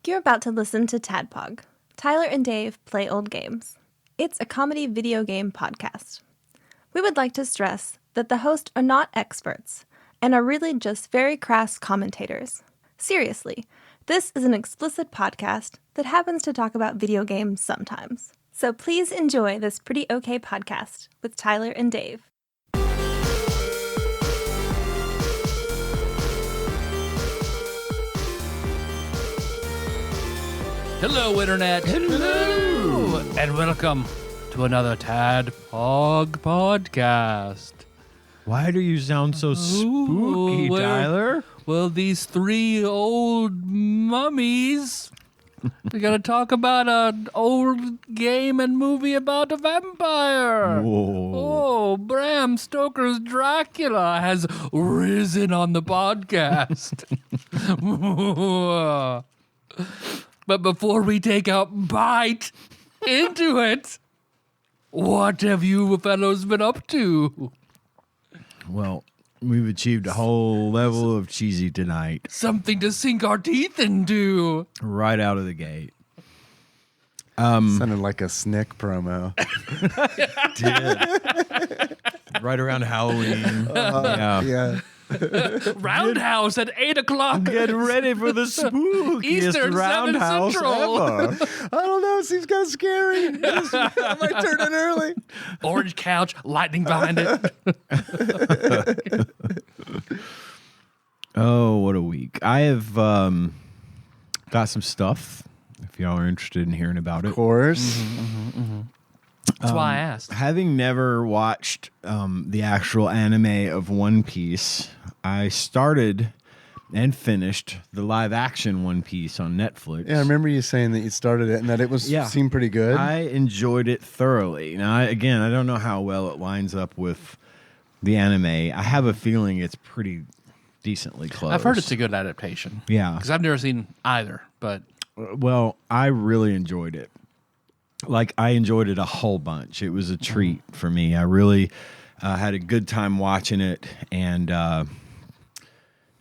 You're about to listen to TADPOG. Tyler and Dave play old games. It's a comedy video game podcast. We would like to stress that the hosts are not experts and are really just very crass commentators. Seriously, this is an explicit podcast that happens to talk about video games sometimes. So please enjoy this pretty okay podcast with Tyler and Dave. Hello, Internet. Hello. And welcome to another TADPOG podcast. Why do you sound so spooky, Tyler? Well, these three old mummies, we're going to talk about an old game and movie about a vampire. Whoa. Oh, Bram Stoker's Dracula has risen on the podcast. But before we take a bite into it, what have you fellows been up to? Well, we've achieved a whole level of cheesy tonight. Something to sink our teeth into. Right out of the gate. Sounded like a Snick promo. Right around Halloween. Yeah. Roundhouse at 8 o'clock. Get ready for the spookiest Eastern, 7 roundhouse Central. ever. I don't know. It seems kind of scary. I might turn in early. Orange couch, lightning behind it. Oh, what a week. I have got some stuff, if y'all are interested in hearing about it. Of course. That's why I asked. Having never watched the actual anime of One Piece, I started and finished the live-action One Piece on Netflix. Yeah, I remember you saying that you started it and that it was seemed pretty good. I enjoyed it thoroughly. Now, I don't know how well it lines up with the anime. I have a feeling it's pretty decently close. I've heard it's a good adaptation. Yeah. Because I've never seen either, but... Well, I really enjoyed it. Like, I enjoyed it a whole bunch. It was a treat for me. I really had a good time watching it, and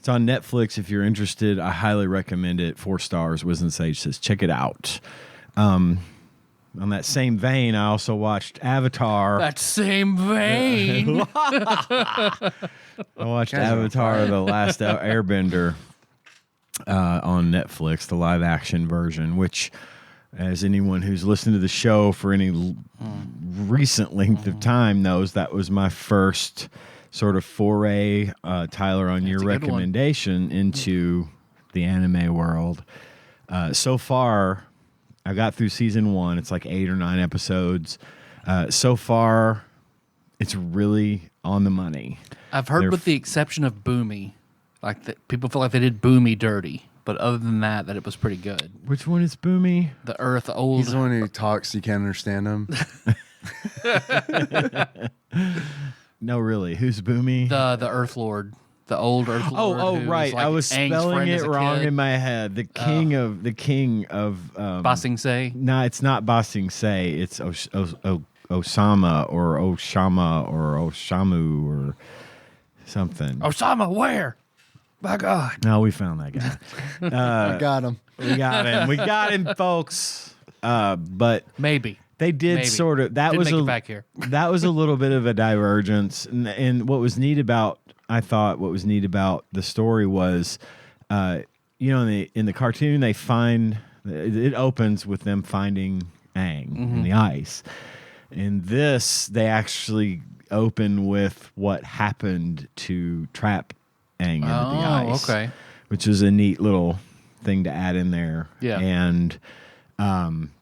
it's on Netflix. If you're interested, I highly recommend it. 4 stars. Wisdom Sage says, check it out. On that same vein, I also watched Avatar. That same vein. I watched Avatar, The Last Airbender on Netflix, the live-action version, which... As anyone who's listened to the show for any recent length of time knows, that was my first sort of foray, Tyler, on your recommendation into the anime world. So far, I got through season 1. It's like 8 or 9 episodes. So far, it's really on the money. I've heard with the exception of Boomy, like people feel like they did Boomy dirty. But other than that it was pretty good. Which one is Boomy? The Earth old. He's the one who talks, you can't understand him. No, really. Who's Boomy? The Earth Lord. The old Earth Lord. Oh, right. Like I was Aang's spelling friend it as a wrong kid. in my head. The king of Ba Sing Se. No, it's not Ba Sing Se. It's Osama or Oshama or Oshamu or something. Osama, where? My God. No, we found that guy. I got him. We got him. We got him, folks. But Maybe. they did sort of. That Didn't was make it back here. That was a little bit of a divergence, and what was neat about the story was, in the cartoon they find it opens with them finding Aang in the ice. In this, they actually open with what happened to trap Aang into the ice. Okay. Which is a neat little thing to add in there. Yeah. And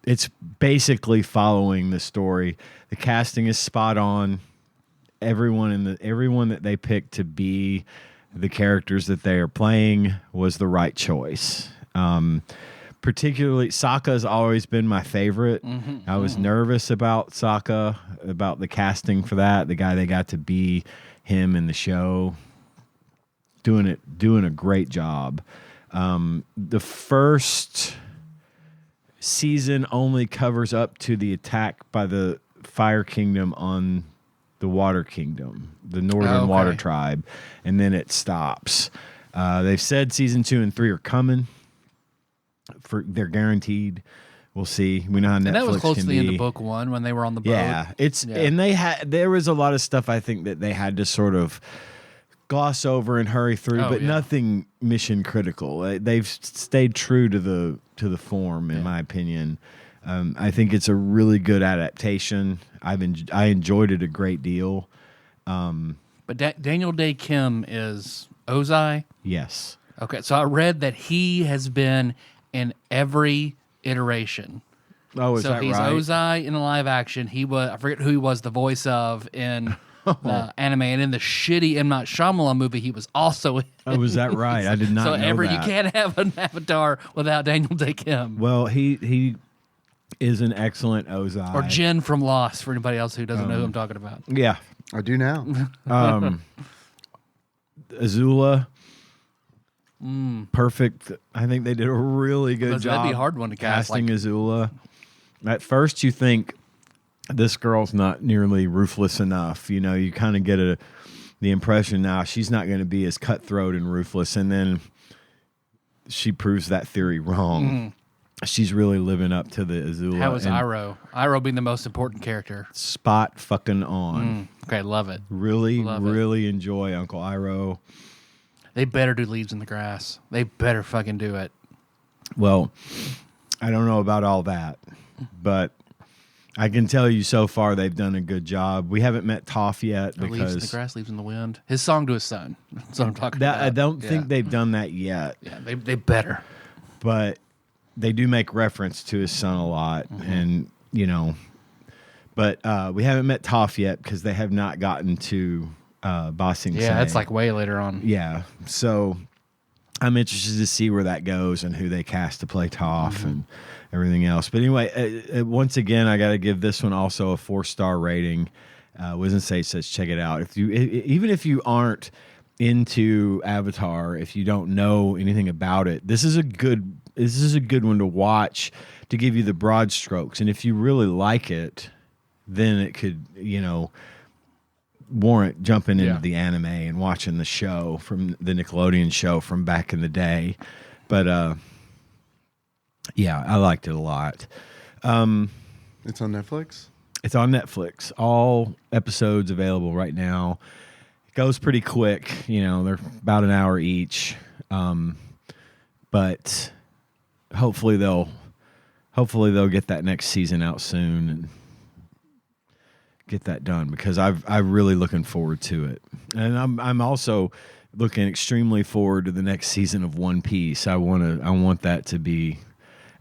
it's basically following the story. The casting is spot on. Everyone that they picked to be the characters that they are playing was the right choice. Particularly, Sokka's always been my favorite. I was nervous about Sokka, about the casting for that. The guy they got to be him in the show, doing a great job. The first season only covers up to the attack by the Fire Kingdom on the Water Kingdom, the Northern Water Tribe, and then it stops. They've said season 2 and 3 are coming. they're guaranteed. We'll see. We know how Netflix And that was close can to the end be. of book 1 when they were on the boat. Yeah, and there was a lot of stuff I think that they had to sort of gloss over and hurry through, but nothing mission critical. They've stayed true to the form, in my opinion. I think it's a really good adaptation. I enjoyed it a great deal. But Daniel Day Kim is Ozai. Yes. Okay, so I read that he has been in every iteration. Oh, is so that he's right? Ozai in the live action. He was, I forget who he was the voice of in anime, and in the shitty M. Night Shyamalan movie, he was also in. Oh, is that right? I did not know that. You can't have an avatar without Daniel Day Kim. Well, he is an excellent Ozai. Or Jen from Lost, for anybody else who doesn't know who I'm talking about. Yeah. I do now. Azula. Perfect. I think they did a really good job. That'd be a hard one to cast. Casting Azula. At first, you think this girl's not nearly ruthless enough. You know, you kind of get the impression now she's not going to be as cutthroat and ruthless, and then she proves that theory wrong. She's really living up to the Azula. How was Iroh? Iroh being the most important character. Spot fucking on. Okay, love it. Really enjoy Uncle Iroh. They better do Leaves in the Grass. They better fucking do it. Well, I don't know about all that, but I can tell you so far they've done a good job. We haven't met Toph yet because Leaves in the Grass, Leaves in the Wind. His song to his son. That's what I'm talking about. I don't think they've done that yet. Yeah, they better. But they do make reference to his son a lot, and you know. But we haven't met Toph yet because they have not gotten to Ba Sing Se. Yeah, it's like way later on. Yeah, so I'm interested to see where that goes and who they cast to play Toph and everything else. But anyway, once again, I got to give this one also a 4-star rating. Wisdom Sage says, check it out. Even if you aren't into Avatar, if you don't know anything about it, this is a good one to watch to give you the broad strokes. And if you really like it, then it could, warrant jumping into the anime and watching the show from the Nickelodeon show from back in the day. But yeah, I liked it a lot. It's on Netflix? It's on Netflix. All episodes available right now. It goes pretty quick. They're about an hour each. But hopefully they'll get that next season out soon and get that done, because I'm really looking forward to it. And I'm also looking extremely forward to the next season of One Piece. I want that to be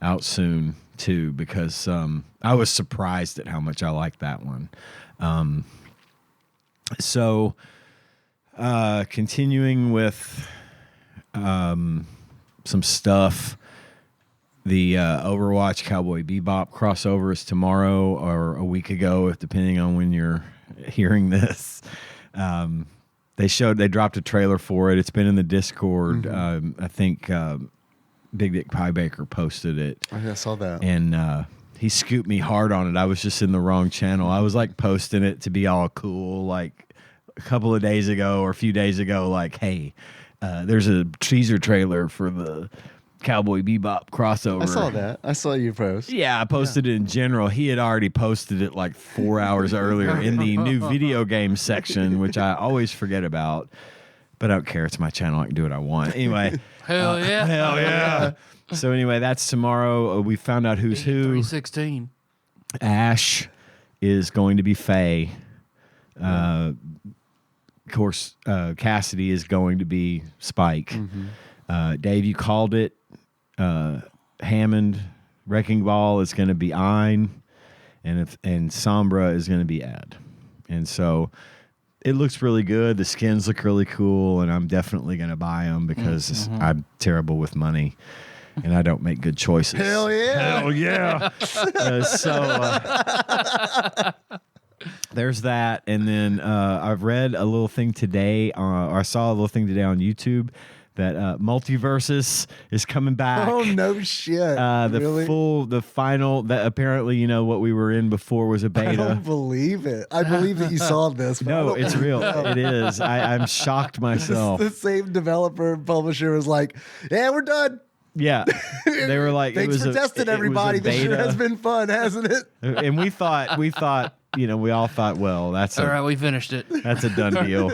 out soon too, because I was surprised at how much I liked that one. So continuing with some stuff. The Overwatch Cowboy Bebop crossover is tomorrow or a week ago, if depending on when you're hearing this. They dropped a trailer for it. It's been in the Discord. I think Big Dick Pie Baker posted it. Oh, yeah, I saw that. And he scooped me hard on it. I was just in the wrong channel. I was like posting it to be all cool, like a couple of days ago or a few days ago, like, hey, there's a teaser trailer for the Cowboy Bebop crossover. I saw that. I saw you post. Yeah, I posted it in general. He had already posted it like 4 hours earlier in the new video game section, which I always forget about. But I don't care. It's my channel. I can do what I want. Anyway. Hell yeah. Hell yeah. So anyway, that's tomorrow. We found out who's who. 316. Ash is going to be Faye. Of course, Cassidy is going to be Spike. Dave, you called it. Hammond, Wrecking Ball is going to be Ein, and Sombra is going to be Ed. And so it looks really good. The skins look really cool, and I'm definitely going to buy them because I'm terrible with money, and I don't make good choices. Hell yeah. Hell yeah. There's that. And then I've read a little thing today, or I saw a little thing today on YouTube that Multiversus is coming back. Oh, no shit. Really? The final, that apparently, what we were in before was a beta. I don't believe it. I believe that you saw this. But No, it's real. It is. I'm shocked myself. The same developer and publisher was like, yeah, we're done. Yeah, they were like, Thanks for testing everybody. This sure beta. has been fun, hasn't it? And we thought, we all thought, well, that's All right, we finished it. that's a done deal.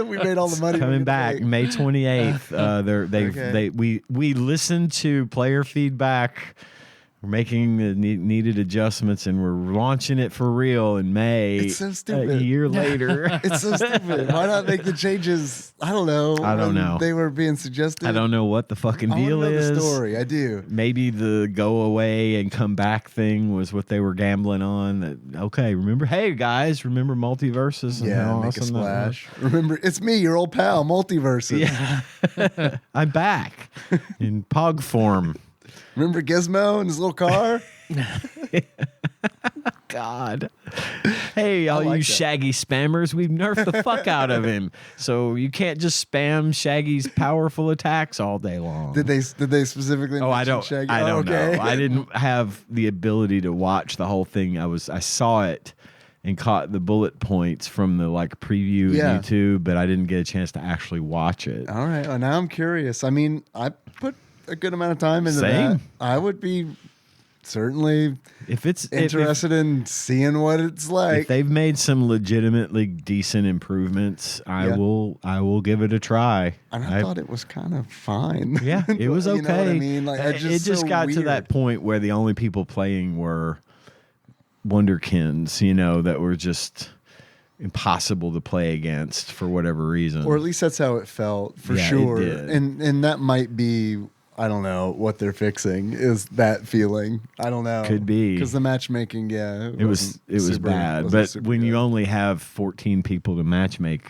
We made all the money. Coming back May 28th. We listened to player feedback. We're making the needed adjustments, and we're launching it for real in May. It's so stupid. A year later. It's so stupid. Why not make the changes? I don't know. I don't know. They were being suggested. I don't know what the fucking I wanna deal know is. the story. I do. Maybe the go away and come back thing was what they were gambling on. Okay, hey guys, remember Multiverses? And Yeah, how make a awesome that was? splash. Remember, it's me, your old pal, Multiverses. Yeah. I'm back in POG form. Remember Gizmo and his little car? God. Hey, all like you that. Shaggy spammers, we've nerfed the fuck out of him. So you can't just spam Shaggy's powerful attacks all day long. Did they specifically? Oh, I mention don't. Shaggy? I don't okay. know. I didn't have the ability to watch the whole thing. I saw it and caught the bullet points from the preview Yeah. on YouTube, but I didn't get a chance to actually watch it. All right. Well, now I'm curious. I mean, I put a good amount of time into Same. that. I would be certainly If it's interested in seeing what it's like. if they've made some legitimately decent improvements, I Yeah. will give it a try. and I thought it was kind of fine. Yeah, it was okay. You know what I mean? Like, it just so got to weird. that point where the only people playing were Wonderkins, that were just impossible to play against for whatever reason. Or at least that's how it felt for Yeah, it sure. did. And that might be, I don't know what they're fixing is that feeling. I don't know. Could be. Because the matchmaking, it was bad. But when you only have 14 people to matchmake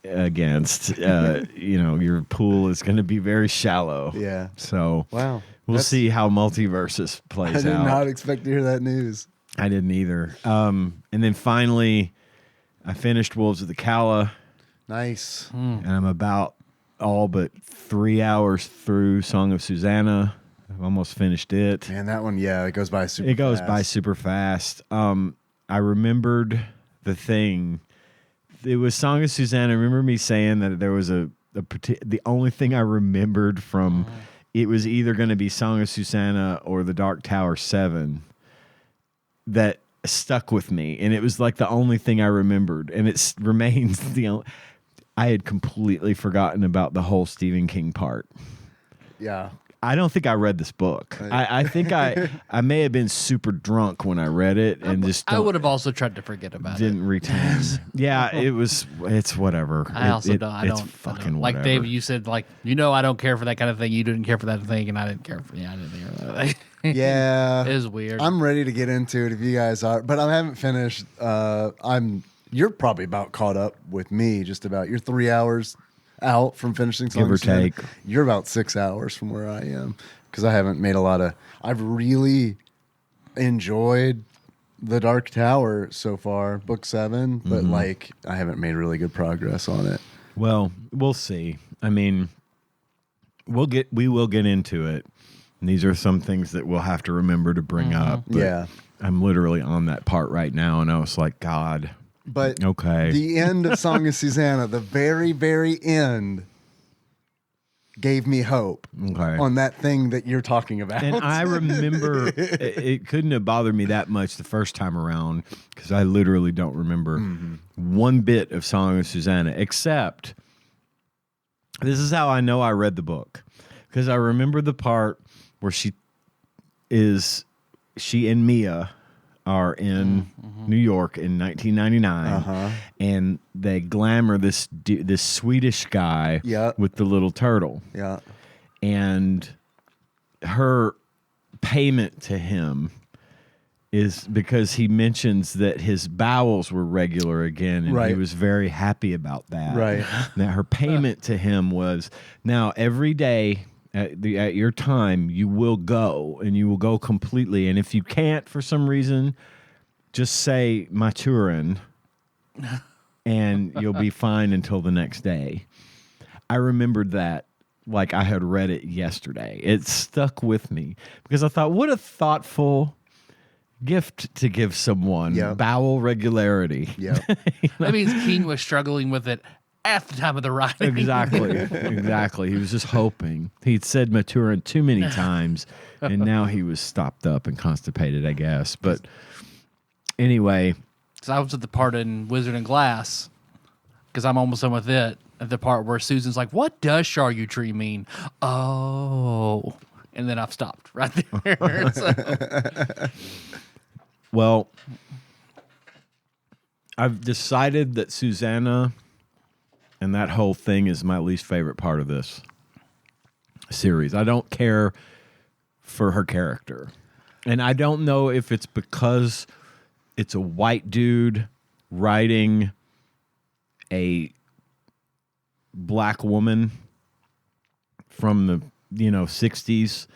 against, your pool is going to be very shallow. Yeah. So Wow. we'll see how Multiverses I plays did out. not expect to hear that news. I didn't either. And then finally, I finished Wolves of the Calla, Nice. and I'm about all but 3 hours through Song of Susanna. I've almost finished it. Man, that one, yeah, it goes by super It goes fast. by super fast. I remembered the thing. It was Song of Susanna. Remember me saying that there was the only thing I remembered from it was either going to be Song of Susanna or the Dark Tower 7 that stuck with me, and it was the only thing I remembered, and it remains the only. I had completely forgotten about the whole Stephen King part. Yeah. I don't think I read this book. I think I may have been super drunk when I read it, and I would have also tried to forget about it. didn't retain. Yeah, it's whatever. I also don't. It's I don't. fucking Like whatever. Dave, you said, I don't care for that kind of thing. You didn't care for that thing, and I didn't care for. Yeah, I didn't care for that. Yeah. It was weird. I'm ready to get into it if you guys are, but I haven't finished. You're probably about caught up with me, just about. You're 3 hours out from finishing Song Give or of Susanna. take. You're about 6 hours from where I am because I haven't made a lot of. I've really enjoyed the Dark Tower so far, book 7, but I haven't made really good progress on it. Well, we'll see. I mean, we will get into it. And these are some things that we'll have to remember to bring up. But Yeah. I'm literally on that part right now, and I was like, God. But Okay. the end of Song of Susanna, the very, very end, gave me hope Okay. on that thing that you're talking about. And I remember it couldn't have bothered me that much the first time around because I literally don't remember one bit of Song of Susanna, except this is how I know I read the book because I remember the part where she and Mia are in New York in 1999, and they glamour this Swedish guy Yeah. with the little turtle. Yeah. And her payment to him is because he mentions that his bowels were regular again, and he Right. was very happy about that. Right. Now her payment to him was, now every day at your time you will go, and you will go completely, and if you can't for some reason, just say Maturin and you'll be fine until the next day. I rememred that like I had read it yesterday. It stuck with me because I thought, what a thoughtful gift to give someone. Yeah. Bowel regularity. Yeah. That means King was struggling with it at the time of the writing. Exactly. He was just hoping. He'd said Maturin too many times, and now he was stopped up and constipated, I guess. But anyway. So I was at the part in Wizard and Glass, because I'm almost done with it, at the part where Susan's like, what does charcuterie mean? Oh. And then I've stopped right there. So. Well, I've decided that Susanna and that whole thing is my least favorite part of this series. I don't care for her character. And I don't know if it's because it's a white dude writing a black woman from the 60s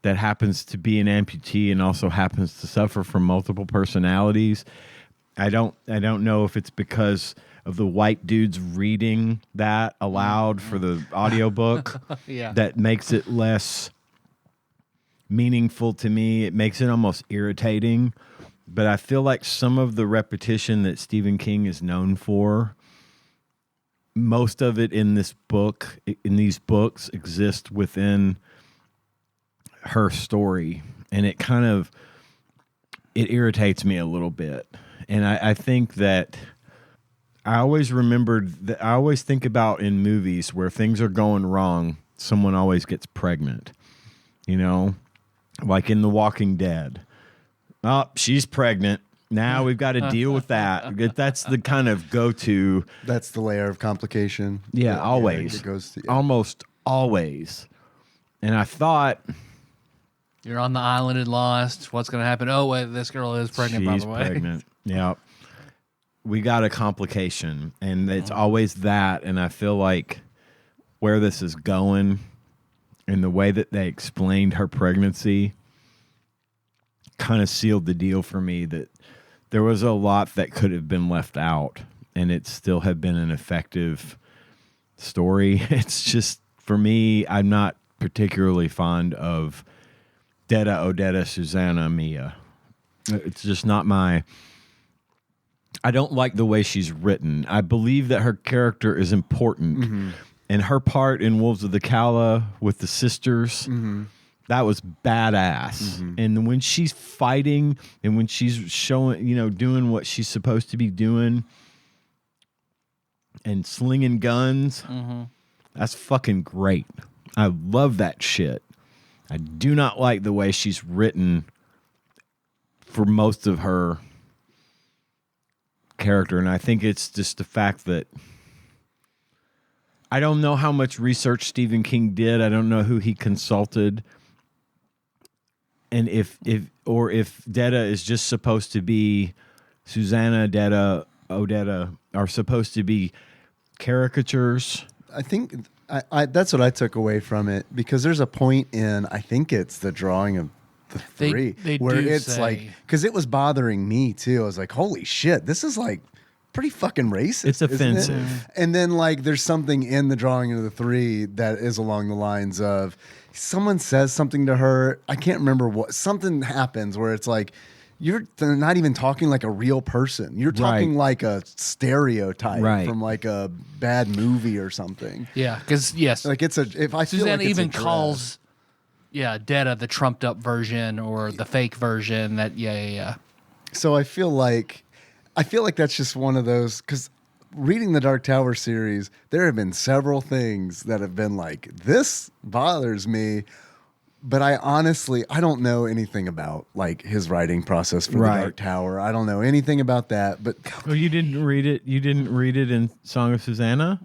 that happens to be an amputee and also happens to suffer from multiple personalities. I don't know if it's because of the white dudes reading that aloud for the audiobook that makes it less meaningful to me. It makes it almost irritating. But I feel like some of the repetition that Stephen King is known for, most of it in these books exist within her story. And it irritates me a little bit. And I think that I always think about in movies where things are going wrong, someone always gets pregnant, like in The Walking Dead. Oh, she's pregnant. Now we've got to deal with that. That's the kind of go-to. That's the layer of complication. Yeah, always. Almost always. And I thought... You're on the island and lost. What's going to happen? Oh, wait, this girl is pregnant, by the way. She's pregnant. Yeah. We got a complication, and it's always that. And I feel like where this is going and the way that they explained her pregnancy kind of sealed the deal for me that there was a lot that could have been left out, and it still have been an effective story. It's just, for me, I'm not particularly fond of Detta, Odetta, Susanna, Mia. It's just not my... I don't like the way she's written. I believe that her character is important, and her part in Wolves of the Calla with the sisters... That was badass. And when she's fighting and when she's showing, doing what she's supposed to be doing and slinging guns, that's fucking great. I love that shit. I do not like the way she's written for most of her character. And I think it's just the fact that I don't know how much research Stephen King did. I don't know who he consulted. And if Detta is just supposed to be Susanna, Detta, Odetta are supposed to be caricatures. I think that's what I took away from it, because there's a point in, I think it's the drawing of the three, where it's like, because it was bothering me too. I was like, holy shit, this is like pretty fucking racist. It's offensive. It? And then like there's something in the drawing of the three that is along the lines of, someone says something to her, I can't remember what, something happens where it's like, they're not even talking like a real person. You're talking like a stereotype from like a bad movie or something. Yeah, because like Susanna even calls Detta the trumped up version or the fake version. So I feel like that's just one of those, because reading the Dark Tower series, there have been several things that have been like, this bothers me. But I don't know anything about like his writing process for the Dark Tower. I don't know anything about that. But you didn't read it. You didn't read it in Song of Susanna.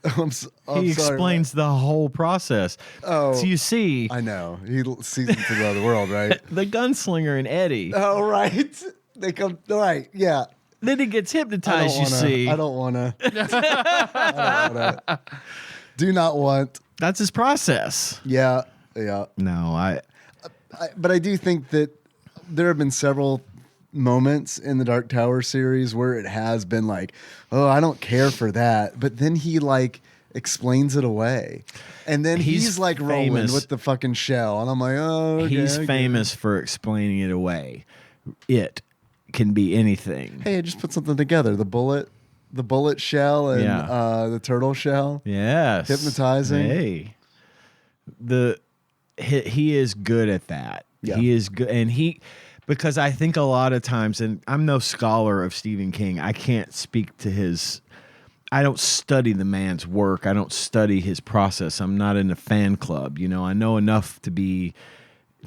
He explains the whole process. Oh, so you see, I know he sees into the other world, right? The gunslinger and Eddie. Oh, right. They come right. Yeah. Then he gets hypnotized. I don't want to. Do not want. That's his process. Yeah. Yeah. No, but I do think that there have been several moments in the Dark Tower series where it has been like, oh, I don't care for that. But then he like explains it away. And then he's like rolling with the fucking shell. And I'm like, oh, okay, he's famous for explaining it away. It can be anything. Hey, I just put something together. The bullet the bullet shell and Yeah. the turtle shell. Yes. Hypnotizing. Hey. He is good at that. Yeah. He is good. And because I think a lot of times, and I'm no scholar of Stephen King, I can't speak to I don't study the man's work. I don't study his process. I'm not in a fan club. I know enough to be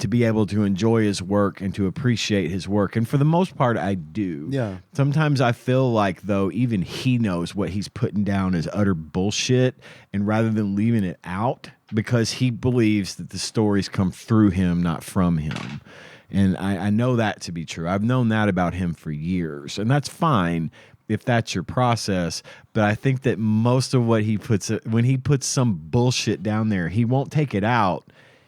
able to enjoy his work and to appreciate his work. And for the most part, I do. Yeah. Sometimes I feel like, though, even he knows what he's putting down is utter bullshit. And rather than leaving it out, because he believes that the stories come through him, not from him. And I know that to be true. I've known that about him for years. And that's fine if that's your process. But I think that most of what he puts, when he puts some bullshit down there, he won't take it out.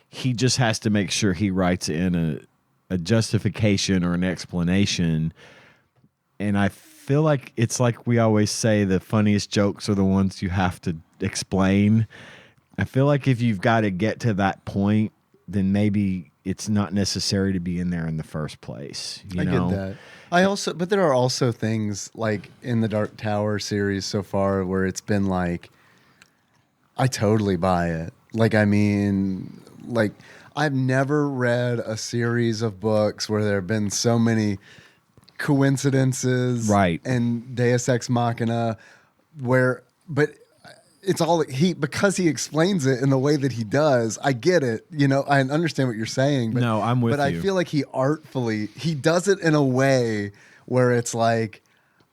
He just has to make sure he writes in a justification or an explanation. And I feel like it's like we always say, the funniest jokes are the ones you have to explain. I feel like if you've got to get to that point, then maybe it's not necessary to be in there in the first place. I get that. But there are also things like in the Dark Tower series so far where it's been like, I totally buy it. Like, I mean, like, I've never read a series of books where there have been so many coincidences, right, and Deus Ex Machina, but it's all because he explains it in the way that he does. I get it, I understand what you're saying. But, no, I'm with you. But I feel like he does it in a way where it's like,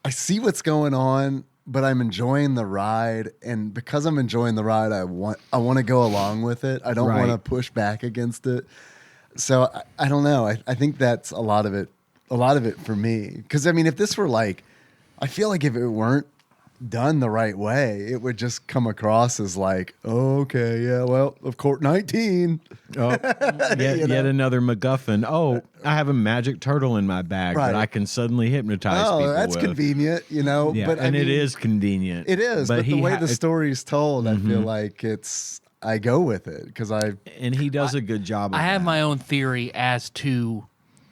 I see what's going on, but I'm enjoying the ride, and because I'm enjoying the ride, I want to go along with it. I don't want to push back against it. So I don't know. I think that's a lot of it for me. Because I mean, if this were like, I feel like if it weren't done the right way, it would just come across as like, oh, okay, yeah, well, of course, 19. Oh, yet another MacGuffin. Oh, I have a magic turtle in my bag that I can suddenly hypnonize people with. That's convenient, Yeah, but it is convenient. It is, but the way the story's told, I feel like I go with it because and he does a good job of I have that. my own theory as to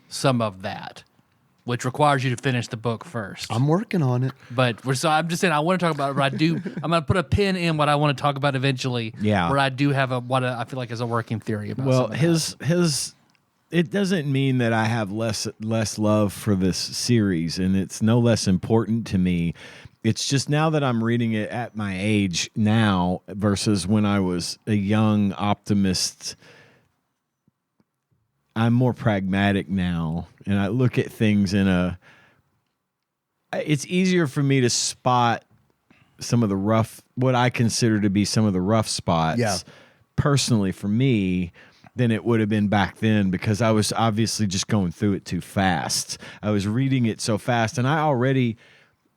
some of that, which requires you to finish the book first. I'm working on it. So I'm just saying I want to talk about it, but I'm going to put a pin in what I want to talk about eventually. Yeah. Where I do have what I feel like is a working theory about. Well, some of that. it doesn't mean that I have less love for this series, and it's no less important to me. It's just now that I'm reading it at my age now versus when I was a young optimist, I'm more pragmatic now, and I look at things it's easier for me to spot some of the what I consider to be some of the rough spots, personally for me, than it would have been back then, because I was obviously just going through it too fast. I was reading it so fast, and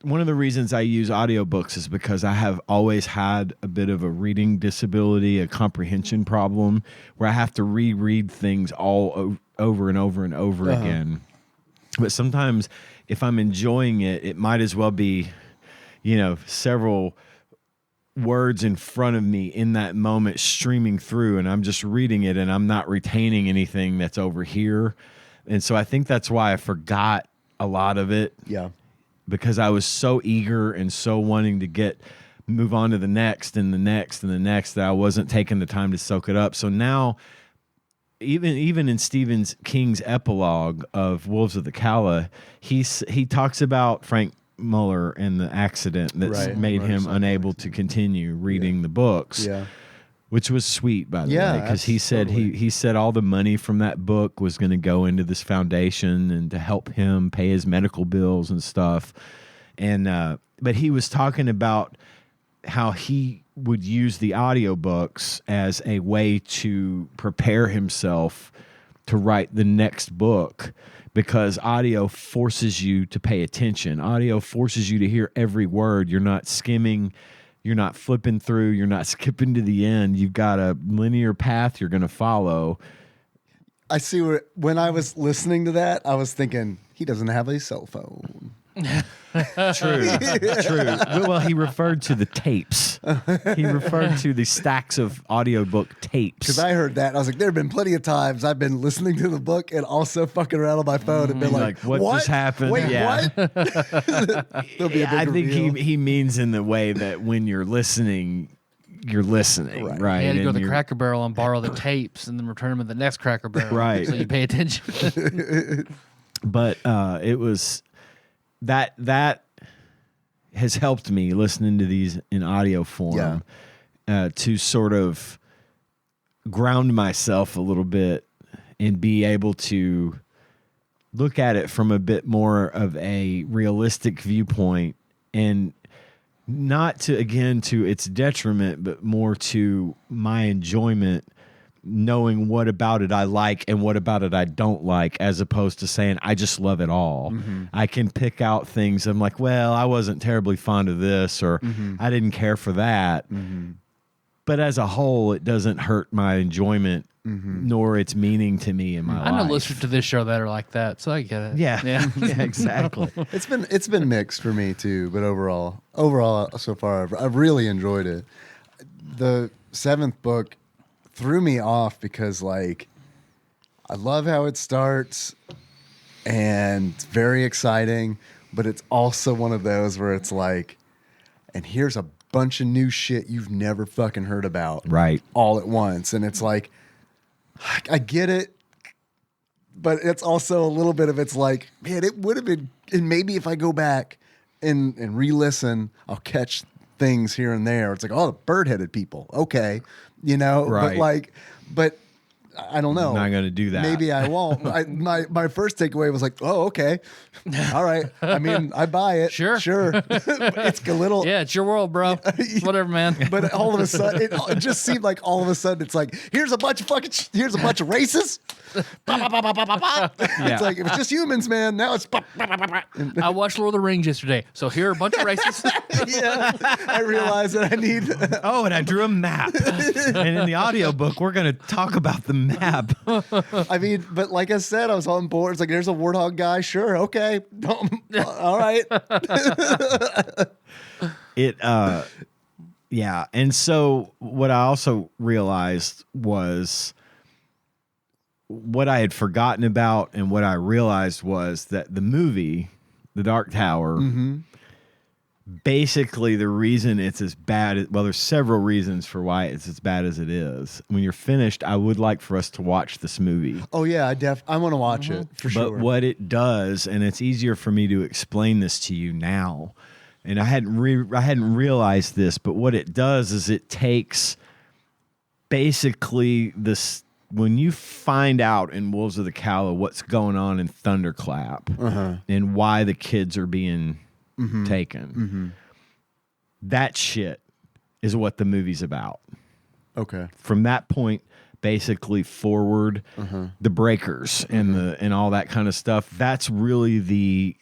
one of the reasons I use audiobooks is because I have always had a bit of a reading disability, a comprehension problem, where I have to reread things all over and over and over again. But sometimes if I'm enjoying it, it might as well be, several words in front of me in that moment streaming through, and I'm just reading it and I'm not retaining anything that's over here. And so I think that's why I forgot a lot of it. Yeah. Because I was so eager and so wanting to move on to the next and the next and the next that I wasn't taking the time to soak it up. So now, even in Stephen King's epilogue of Wolves of the Calla, he talks about Frank Muller and the accident that's made him unable to continue reading the books. Yeah. Which was sweet, by the way, because he said totally. he said all the money from that book was going to go into this foundation and to help him pay his medical bills and stuff. And but he was talking about how he would use the audiobooks as a way to prepare himself to write the next book, because audio forces you to pay attention. Audio forces you to hear every word. You're not skimming. You're not flipping through. You're not skipping to the end. You've got a linear path you're going to follow. I see when I was listening to that, I was thinking, he doesn't have a cell phone. True. Well, he referred to the tapes. He referred to the stacks of audiobook tapes. Because I heard that, and I was like, there have been plenty of times I've been listening to the book and also fucking around on my phone and been like, what just happened? Wait, Yeah. what? There'll be a big I think reveal. he means in the way that when you're listening, right? You had to go to And the you're- Cracker Barrel and borrow the tapes and then return them at the next Cracker Barrel. Right. So you pay attention. But it was that has helped me listening to these in audio form to sort of ground myself a little bit and be able to look at it from a bit more of a realistic viewpoint, and not to its detriment, but more to my enjoyment, knowing what about it I like and what about it I don't like, as opposed to saying I just love it all. I can pick out things. I'm like, well, I wasn't terribly fond of this, or I didn't care for that. But as a whole, it doesn't hurt my enjoyment, nor its meaning to me in my life. I know listeners to this show that are like that, so I get it. Yeah, Yeah. yeah, exactly. It's been mixed for me too, but overall so far I've really enjoyed it. The 7th book threw me off because like I love how it starts and it's very exciting, but it's also one of those where it's like, and here's a bunch of new shit you've never fucking heard about Right. all at once, and it's like I get it, but it's also a little bit of it's like, man, it would have been, and maybe if I go back and re-listen, I'll catch things here and there. It's like, oh, the bird-headed people, okay, you know, Right. but I don't know. I'm not going to do that. Maybe I won't. My first takeaway was like, oh, okay, all right. I mean, I buy it. Sure. It's a little. Yeah, it's your world, bro. Whatever, man. But all of a sudden, it just seemed like all of a sudden it's like, here's a bunch of races. It's like, if it's just humans, man, now it's. I watched Lord of the Rings yesterday, so here are a bunch of races. Yeah, I realized that I need. Oh, and I drew a map. And in the audiobook, we're going to talk about the map. I mean, but like I said, I was on board. It's like, there's a warthog guy. Sure. Okay. All right. Yeah. And so what I also realized was what I had forgotten about, and what I realized was that the movie, The Dark Tower, basically the reason it's as bad, well, there's several reasons for why it's as bad as it is. When you're finished, I would like for us to watch this movie. Oh yeah, I want to watch it for sure. But what it does, and it's easier for me to explain this to you now, and I hadn't realized this, but what it does is it takes basically this. When you find out in Wolves of the Calla what's going on in Thunderclap and why the kids are being taken, that shit is what the movie's about. Okay. From that point, basically forward, the breakers and all that kind of stuff. That's really the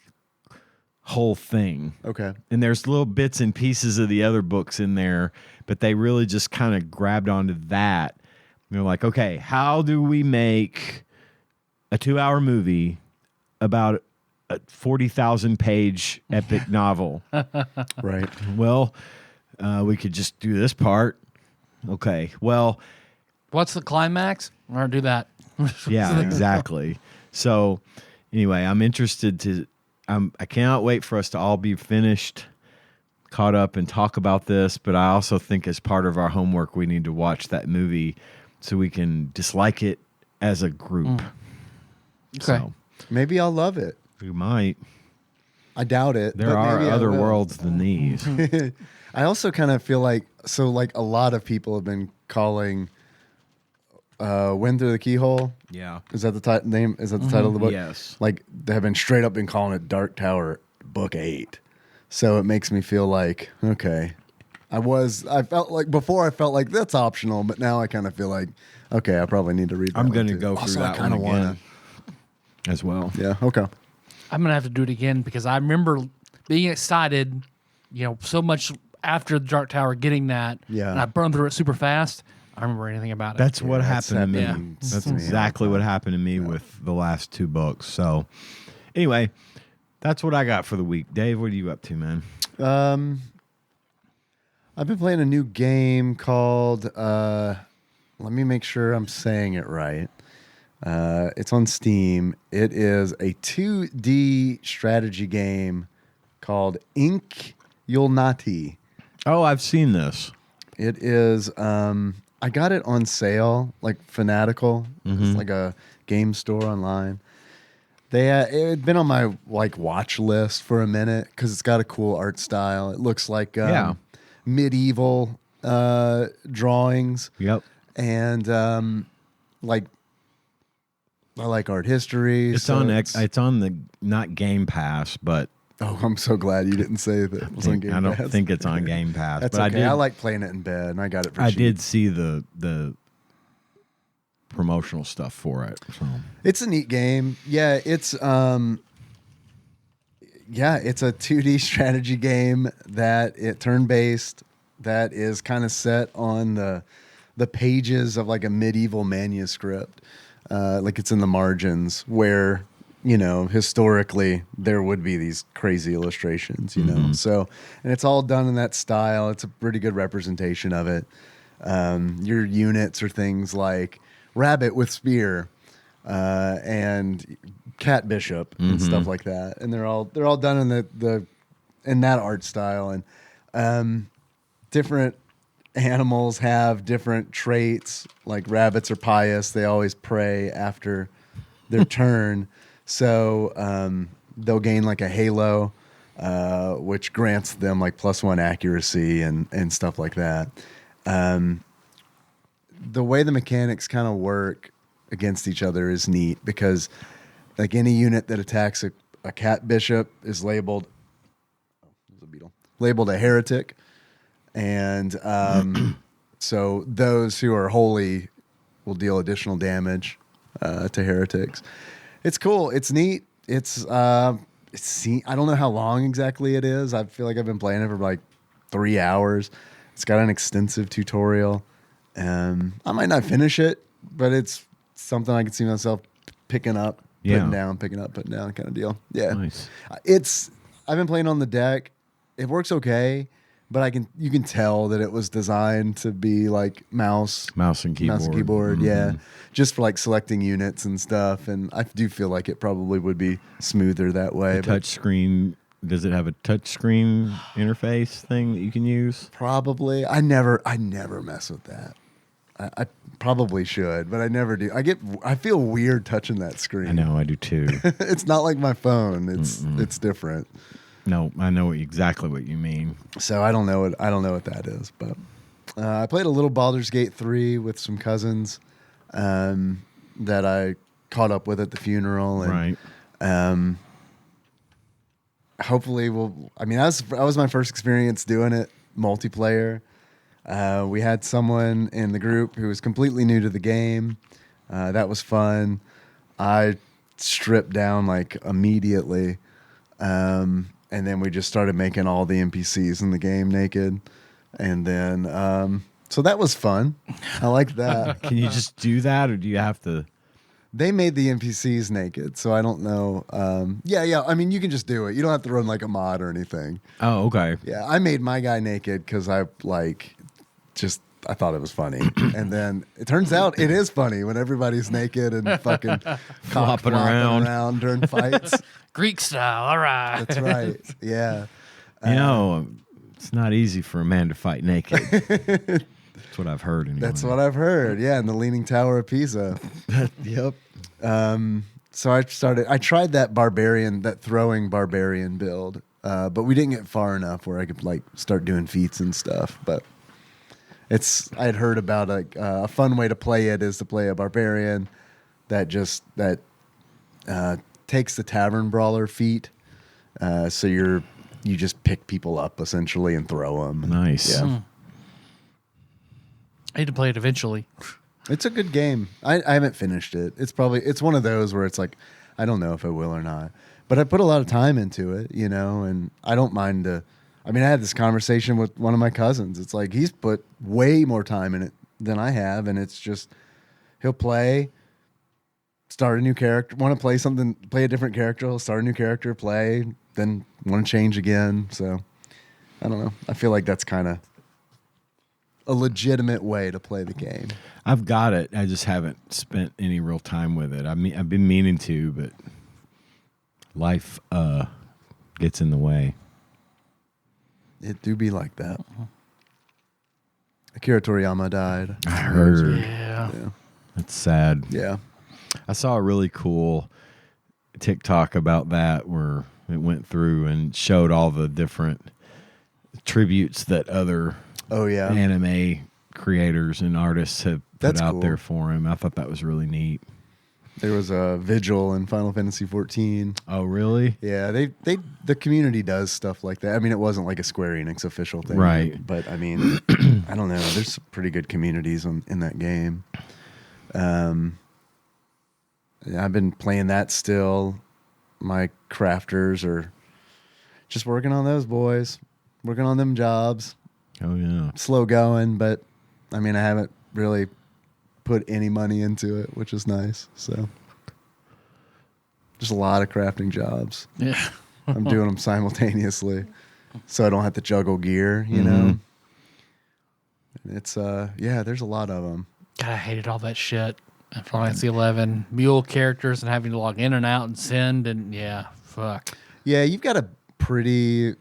whole thing. Okay. And there's little bits and pieces of the other books in there, but they really just kind of grabbed onto that. They're like, okay, how do we make a 2-hour movie about a 40,000 page epic novel? Right. Well, we could just do this part. Okay. Well, What's the climax? All right, do that. yeah, exactly. So anyway, I'm interested to, I cannot wait for us to all be finished, caught up, and talk about this. But I also think as part of our homework, we need to watch that movie so we can dislike it as a group. Okay. So Maybe I'll love it. we might. I doubt it. There but are maybe I other will. worlds than these. I also kind of feel like, so like a lot of people have been calling Wind Through the Keyhole. Yeah. Is that the name? Is that the title of the book? Yes. Like they have been straight up been calling it Dark Tower Book 8. So it makes me feel like, okay. I felt like before I felt like that's optional, but now I kind of feel like, okay, I probably need to read that. I'm going going to go through that one again as well. Yeah, okay. I'm gonna have to do it again because I remember being excited, so much after the Dark Tower getting that. Yeah. And I burned through it super fast. I don't remember anything about it. That's what happened to me. happened That's to me all exactly the what time. happened to me with the last 2 books. So anyway, That's what I got for the week. Dave, what are you up to, man? I've been playing a new game called, let me make sure I'm saying it right. It's on Steam. It is a 2D strategy game called Ink Yulnati. Oh, I've seen this. It is, I got it on sale, like Fanatical. It's like a game store online. It had been on my like watch list for a minute because it's got a cool art style. It looks like medieval drawings. Yep. And like I like art history. It's on the not Game Pass, but oh, I'm so glad you didn't say that it was on Game Pass. I don't think it's on Game Pass. That's but okay. I like playing it in bed, and I got it for cheap. I did see the promotional stuff for it. So it's a neat game. Yeah, it's a 2D strategy game that turn-based that is kind of set on the pages of like a medieval manuscript. Like it's in the margins where, historically there would be these crazy illustrations, So, and it's all done in that style. It's a pretty good representation of it. Your units are things like rabbit with spear, and cat bishop and stuff like that. And they're all done in in that art style. And different animals have different traits. Like rabbits are pious; they always pray after their turn. So they'll gain like a halo, which grants them like +1 accuracy and stuff like that. The way the mechanics kind of work against each other is neat because like any unit that attacks a cat bishop is labeled a heretic. And so those who are holy will deal additional damage to heretics. It's cool. It's neat. I don't know how long exactly it is. I feel like I've been playing it for like 3 hours. It's got an extensive tutorial. I might not finish it, but it's something I can see myself picking up, putting down, picking up, putting down kind of deal. Yeah. Nice. I've been playing on the deck. It works okay, but you can tell that it was designed to be like mouse and keyboard. Yeah. Just for like selecting units and stuff. And I do feel like it probably would be smoother that way. Touch screen. Does it have a touch screen interface thing that you can use? Probably. I never mess with that. I probably should, but I never do. I feel weird touching that screen. I know, I do too. It's not like my phone. It's different. No, I know exactly what you mean. So I don't know what that is, but I played a little Baldur's Gate 3 with some cousins that I caught up with at the funeral, and right. Hopefully that was my first experience doing it multiplayer. We had someone in the group who was completely new to the game. That was fun. I stripped down like immediately. And then we just started making all the NPCs in the game naked. And then, so that was fun. I like that. Can you just do that, or do you have to? They made the NPCs naked, so I don't know. Yeah. I mean, you can just do it. You don't have to run like a mod or anything. Oh, okay. Yeah, I made my guy naked because I thought it was funny. And then it turns out it is funny when everybody's naked and fucking flopping around during fights. Greek style. All right. That's right. Yeah. It's not easy for a man to fight naked. That's what I've heard. Anyway. That's what I've heard. Yeah, in the Leaning Tower of Pisa. Yep. So I tried that throwing barbarian build, but we didn't get far enough where I could like start doing feats and stuff. But I had heard about a fun way to play it is to play a barbarian that takes the tavern brawler feat. So you just pick people up essentially and throw them. Nice. Yeah. I need to play it eventually. It's a good game. I haven't finished it. It's one of those where it's like, I don't know if I will or not. But I put a lot of time into it, and I don't mind I had this conversation with one of my cousins. It's like he's put way more time in it than I have, and it's just he'll play, start a new character, want to play something, play a different character, I'll start a new character, play, then want to change again. So I don't know. I feel like that's kind of a legitimate way to play the game. I've got it. I just haven't spent any real time with it. I mean, I've been meaning to, but life gets in the way. It do be like that. Akira Toriyama died. I heard. Yeah. Yeah. It's sad. Yeah. I saw a really cool TikTok about that where it went through and showed all the different tributes that other anime creators and artists have put That's out cool. there for him. I thought that was really neat. There was a vigil in Final Fantasy 14. Oh, really? Yeah, the community does stuff like that. I mean, it wasn't like a Square Enix official thing, Right. But I mean, I don't know. There's some pretty good communities in that game. Yeah, I've been playing that still. My crafters are just working on those boys, working on them jobs. Oh, yeah. Slow going, but I mean, I haven't really put any money into it, which is nice. So just a lot of crafting jobs. Yeah. I'm doing them simultaneously, so I don't have to juggle gear. You know, it's there's a lot of them. God, I hated all that shit. Final Fantasy 11 mule characters and having to log in and out and send and fuck. Yeah, you've got a pretty.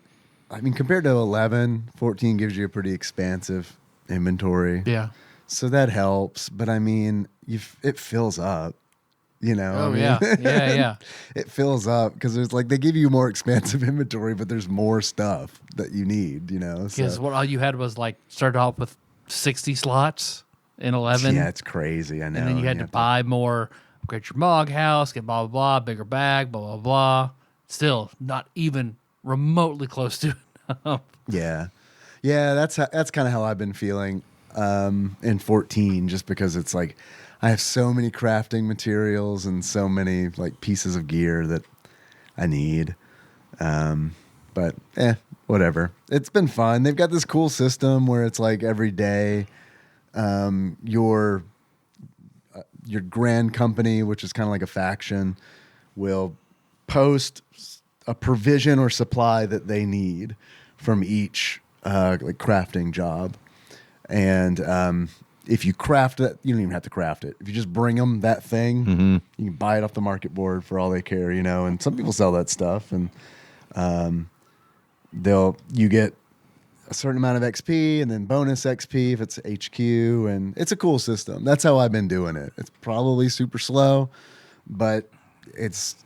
I mean, compared to 11, 14 gives you a pretty expansive inventory. Yeah. So that helps, but I mean, it fills up. You know. Oh I mean, yeah. It fills up because there's like they give you more expansive inventory, but there's more stuff that you need. You know. Because what all you had was like started off with 60 slots in 11. Yeah, it's crazy. I know. And then you had to buy more, upgrade your Mog house, get blah, blah, blah, bigger bag, blah, blah, blah. Still not even remotely close to enough. Yeah. Yeah, that's kind of how I've been feeling in 14, just because it's like I have so many crafting materials and so many like pieces of gear that I need. But whatever. It's been fun. They've got this cool system where it's like every day your grand company, which is kind of like a faction, will post a provision or supply that they need from each like crafting job. And if you craft it, you don't even have to craft it. If you just bring them that thing, you can buy it off the market board for all they care, you know. And some people sell that stuff, and you get a certain amount of XP and then bonus XP if it's HQ, and it's a cool system. That's how I've been doing it. It's probably super slow, but it's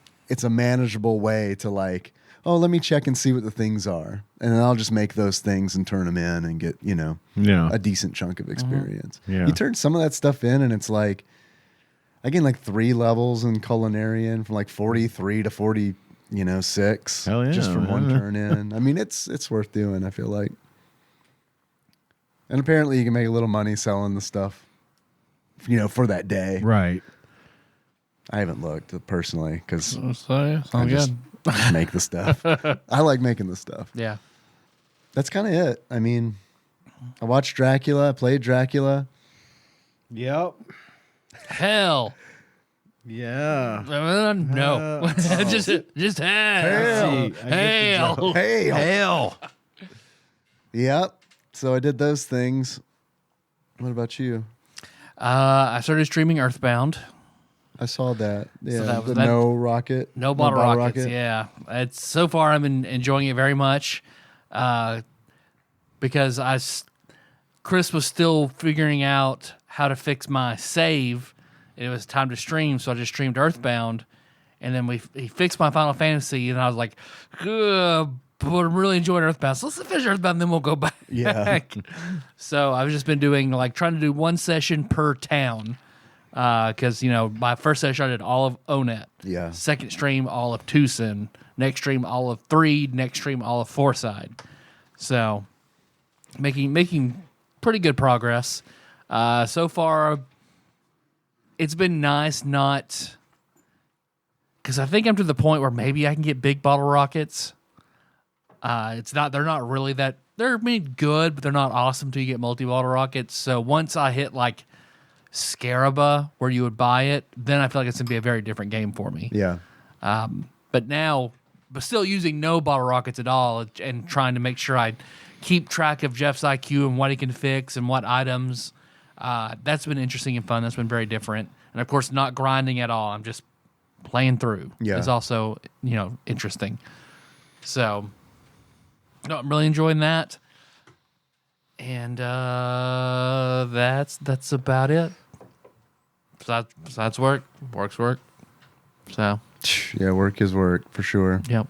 a manageable way to like, oh, let me check and see what the things are, and then I'll just make those things and turn them in and get, you know, a decent chunk of experience. Yeah. You turn some of that stuff in, and it's like, I gained like 3 levels in Culinarian from like 43 to 46. Hell yeah, just from one man. turn in. I mean, it's worth doing, I feel like. And apparently you can make a little money selling the stuff, you know, for that day. Right. I haven't looked personally because So, I good. just make the stuff. I like making the stuff. Yeah. That's kind of it. I mean, I watched Dracula. I played Dracula. Yep. Hell. Yeah. No. just hell. Hell. Hey, Hell. Yep. So I did those things. What about you? I started streaming Earthbound. I saw that. Yeah, that was the that- no rocket. No bottle rockets. Yeah. It's so far I've been enjoying it very much. Because Chris was still figuring out how to fix my save. It was time to stream, so I just streamed Earthbound, and then he fixed my Final Fantasy, and I was like, "Ugh, but I'm really enjoying Earthbound. So let's finish Earthbound, then we'll go back." Yeah. So I've just been doing trying to do one session per town, because my first session I did all of Onet. Yeah. Second stream all of Tucson. Next stream all of 3. Next stream all of Fourside. So making pretty good progress. So far, it's been nice not... Because I think I'm to the point where maybe I can get big bottle rockets. They're not really that... They're good, but they're not awesome till you get multi-bottle rockets. So once I hit Scaraba, where you would buy it, then I feel like it's going to be a very different game for me. Yeah. But now, still using no bottle rockets at all and trying to make sure I keep track of Jeff's IQ and what he can fix and what items. That's been interesting and fun. That's been very different. And of course, not grinding at all. I'm just playing through. Yeah. It's also, interesting. So, no, I'm really enjoying that. And that's about it. Besides work's work. So, Yeah, work is work for sure. yep.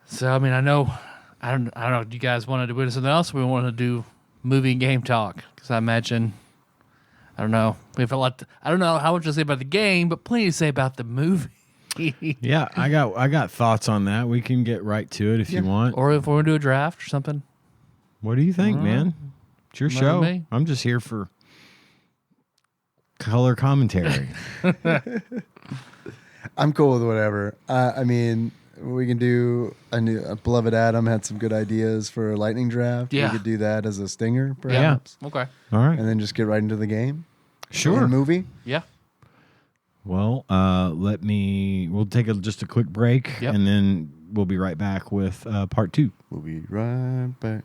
So, I mean, I don't know. Do you guys want to do something else? Or we want to do movie and game talk because I imagine, I don't know. We have a lot. I don't know how much to say about the game, but plenty to say about the movie. Yeah, I got thoughts on that. We can get right to it if you want. Or if we want to do a draft or something. What do you think, man? It's your Not show. me. I'm just here for color commentary. I'm cool with whatever. I mean, we can do Beloved Adam had some good ideas for a lightning draft. Yeah. We could do that as a stinger, perhaps. Okay. All right. And then just get right into the game. Sure. And movie. Yeah. Well, we'll take just a quick break, Yep. and then we'll be right back with part 2. We'll be right back.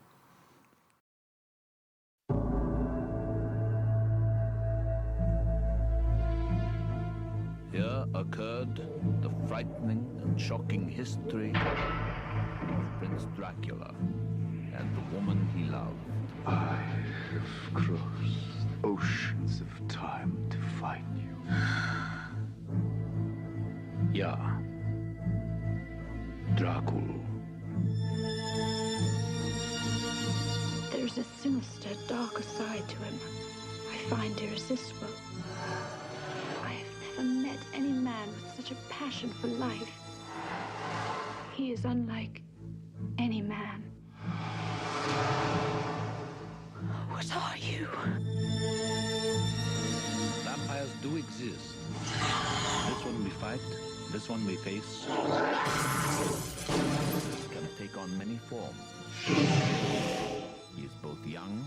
Here occurred the frightening and shocking history of Prince Dracula and the woman he loved. I have crossed oceans of time to find you. Ja, Dracula. There's a sinister, darker side to him. I find irresistible. I have never met any man with such a passion for life. He is unlike any man. What are you? Vampires do exist. This one we fight, this one we face. Can take on many forms. He is both young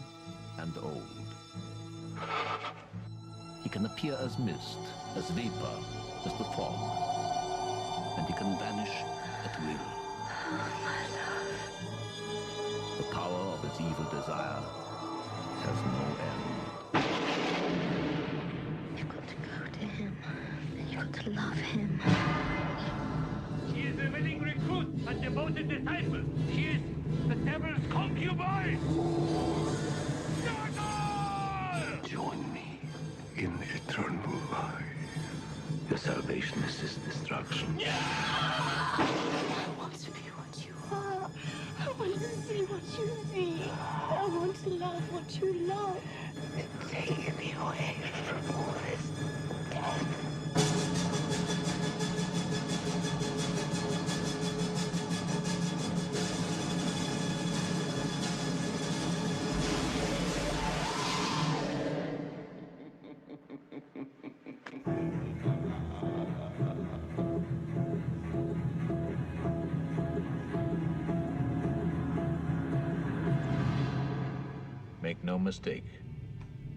and old. He can appear as mist, as vapor, as the fog. And he can vanish at will. The power of his evil desire has no end. You've got to go to him. And you've got to love him. She is a willing recruit and devoted disciple. She is the devil's concubine. Join me in eternal life. Your salvation is his destruction. I want to be what you are. I want to see what you see. I want to love what you love. Take me away from all this death. Make no mistake,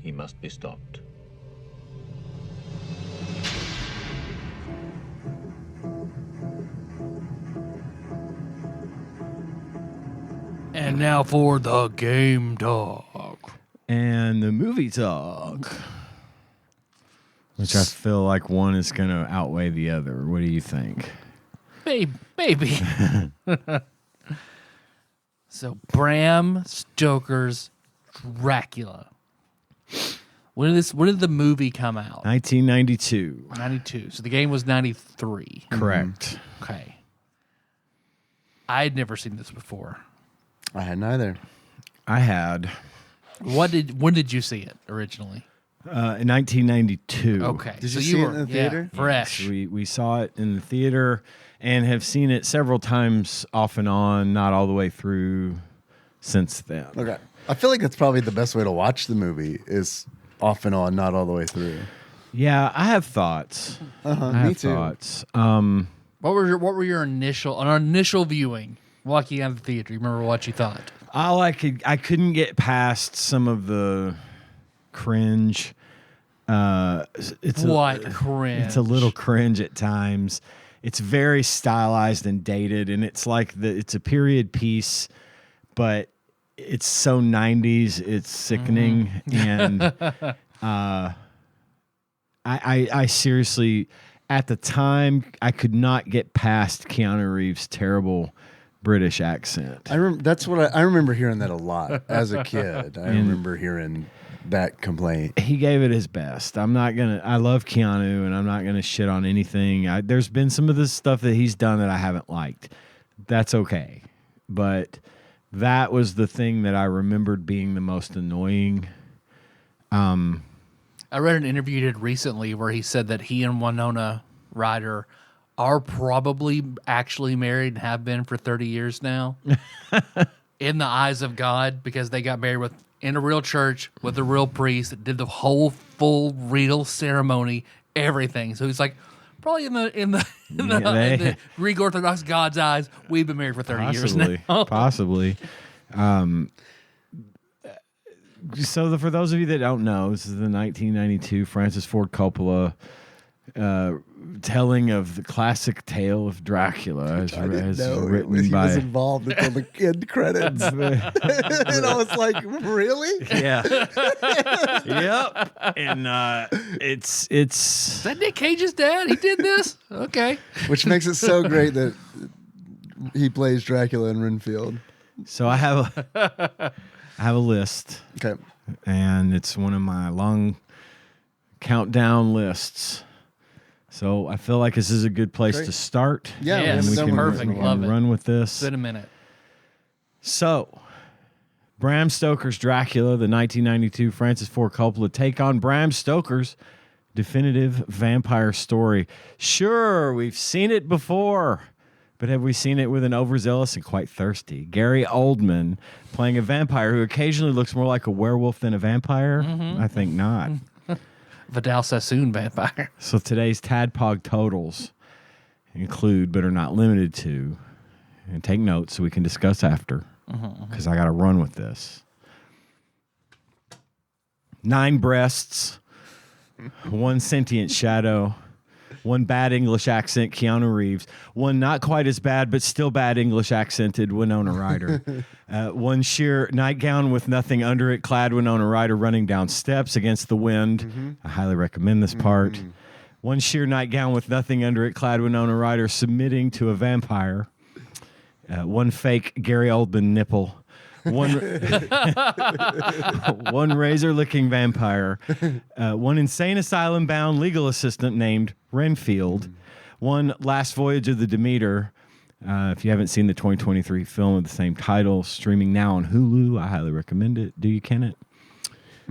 he must be stopped. And now for the game talk. And the movie talk, which I feel like one is going to outweigh the other. What do you think? Maybe. So, Bram Stoker's Dracula. When did the movie come out? 1992. 92. So the game was 93. Correct. Okay. I had never seen this before. I hadn't either. I had When did you see it originally? in 1992. Okay. Did so you see it were, in the theater? fresh. We saw it in the theater and have seen it several times off and on, not all the way through since then. Okay. I feel like that's probably the best way to watch the movie is off and on, not all the way through. Yeah, I have thoughts. I Me have too. thoughts. What were your initial viewing walking out of the theater? You remember what you thought? I couldn't get past some of the cringe. It's cringe? It's a little cringe at times. It's very stylized and dated, and it's like it's a period piece, but it's so 90s. It's sickening, and I seriously, at the time, I could not get past Keanu Reeves' terrible British accent. I remember hearing that a lot as a kid. I remember hearing that complaint. He gave it his best. I love Keanu, and I'm not gonna shit on anything. There's been some of this stuff that he's done that I haven't liked. That's okay, but that was the thing that I remembered being the most annoying. I read an interview he did recently where he said that he and Winona Ryder are probably actually married and have been for 30 years now in the eyes of God, because they got married in a real church with a real priest, did the whole full real ceremony, everything. So he's like, probably in the Greek Orthodox God's eyes, we've been married for 30 years now. Possibly. So for those of you that don't know, this is the 1992 Francis Ford Coppola telling of the classic tale of Dracula, as written he by. was involved until the end credits, and I was like, "Really?" Yeah. Yep. And it's Is that Nick Cage's dad? He did this? Okay. Which makes it so great that he plays Dracula in Renfield. so I have a list. Okay. And it's one of my long countdown lists. So I feel like this is a good place to start. Yeah, yes, and we can perfect. Love it. run with this. It's been a minute. So, Bram Stoker's Dracula, the 1992 Francis Ford Coppola take on Bram Stoker's definitive vampire story. Sure, we've seen it before, but have we seen it with an overzealous and quite thirsty Gary Oldman playing a vampire who occasionally looks more like a werewolf than a vampire? I think not. Vidal Sassoon vampire. So today's TADPOG totals include, but are not limited to, and take notes so we can discuss after, because I got to run with this. 9 breasts, 1 sentient shadow, 1 bad English accent, Keanu Reeves, 1 not quite as bad but still bad English accented, Winona Ryder, 1 sheer nightgown with nothing under it, clad Winona Ryder running down steps against the wind. I highly recommend this part. 1 sheer nightgown with nothing under it, clad Winona Ryder submitting to a vampire. 1 fake Gary Oldman nipple. 1 razor-licking vampire, 1 insane asylum-bound legal assistant named Renfield, 1 Last Voyage of the Demeter. If you haven't seen the 2023 film of the same title, streaming now on Hulu, I highly recommend it. Do you, Kenneth?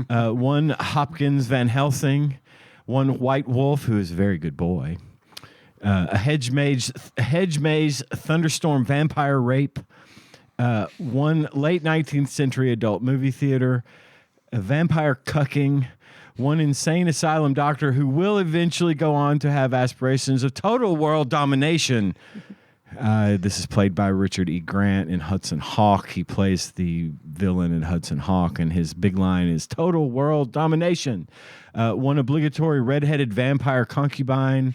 1 Hopkins Van Helsing, 1 White Wolf, who is a very good boy, a hedge maze thunderstorm vampire rape, 1 late 19th century adult movie theater, a vampire cucking, 1 insane asylum doctor who will eventually go on to have aspirations of total world domination. This is played by Richard E. Grant in Hudson Hawk. He plays the villain in Hudson Hawk, and his big line is total world domination. 1 obligatory redheaded vampire concubine,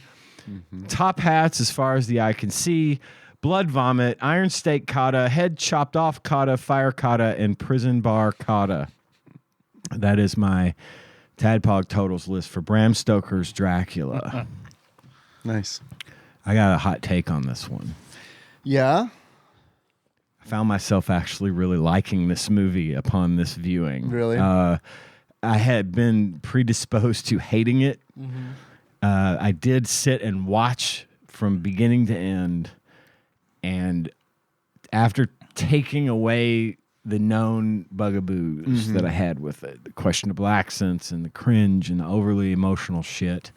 top hats as far as the eye can see, blood vomit, iron stake kata, head chopped off kata, fire kata, and prison bar kata. That is my TADPOG totals list for Bram Stoker's Dracula. Nice. I got a hot take on this one. Yeah. I found myself actually really liking this movie upon this viewing. Really? I had been predisposed to hating it. I did sit and watch from beginning to end. And after taking away the known bugaboos that I had with it, the questionable accents and the cringe and the overly emotional shit,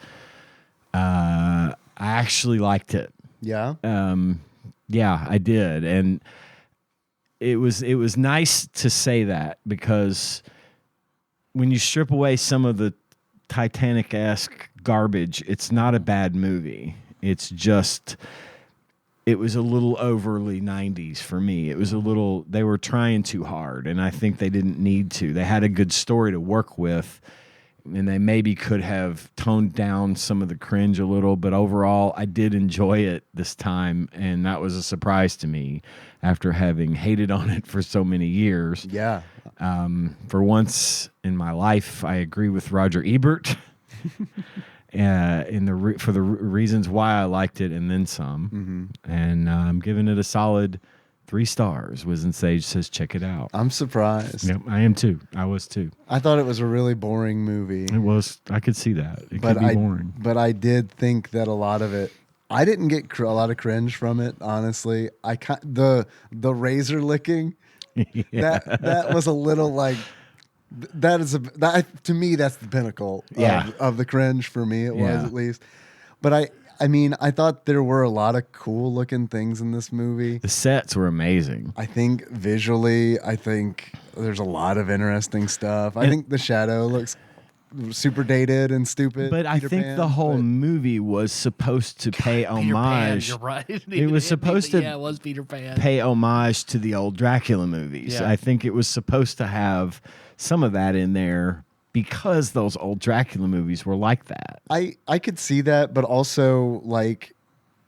I actually liked it. Yeah. Yeah, I did. And it was nice to say that, because when you strip away some of the Titanic-esque garbage, it's not a bad movie. It's just it was a little overly 90s for me. It was a little, they were trying too hard, and I think they didn't need to. They had a good story to work with, and they maybe could have toned down some of the cringe a little, but overall, I did enjoy it this time, and that was a surprise to me after having hated on it for so many years. Yeah. For once in my life, I agree with Roger Ebert. For the reasons why I liked it and then some. And I'm giving it a solid 3 stars. Wiz and Sage says check it out. I'm surprised. Yep, I am too. I was too. I thought it was a really boring movie. It was. I could see that. It could be boring. But I did think that a lot of it, I didn't get a lot of cringe from it, honestly. The razor licking, that was a little like, to me, that's the pinnacle of the cringe for me. It was, at least. But I mean, I thought there were a lot of cool looking things in this movie. The sets were amazing. I think visually, there's a lot of interesting stuff. I think the shadow looks super dated and stupid. But I think the whole movie was supposed to pay homage. You're right. It was supposed to it was Peter Pan. pay homage to the old Dracula movies. Yeah. I think it was supposed to have some of that in there because those old Dracula movies were like that. I could see that, but also like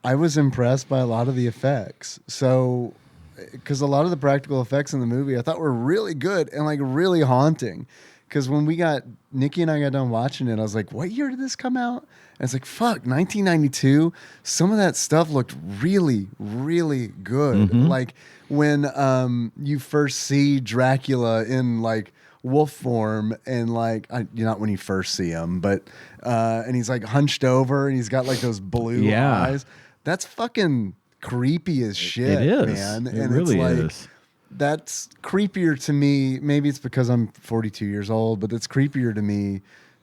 I was impressed by a lot of the effects. So because a lot of the practical effects in the movie I thought were really good and like really haunting. Because when Nikki and I got done watching it, I was like, what year did this come out? And it's like, fuck, 1992. Some of that stuff looked really, really good. Like when you first see Dracula in like wolf form and like, not when you first see him, but, and he's like hunched over and he's got like those blue eyes. That's fucking creepy as shit, It is. man. It And really it's like, is. that's creepier to me. Maybe it's because I'm 42 years old, but it's creepier to me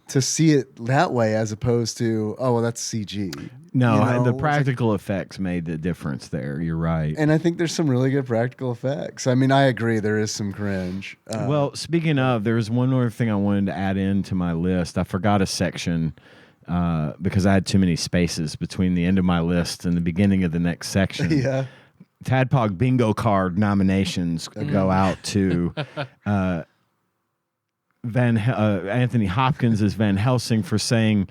to see it that way as opposed to, oh, well, that's CG. No, You know? the It's practical effects made the difference there. You're right. and I think there's some really good practical effects. I mean, I agree. There is some cringe. Well, speaking of, there's one more thing I wanted to add into my list. I forgot a section because I had too many spaces between the end of my list and the beginning of the next section. Yeah. TADPOG bingo card nominations go out to Anthony Hopkins as Van Helsing for saying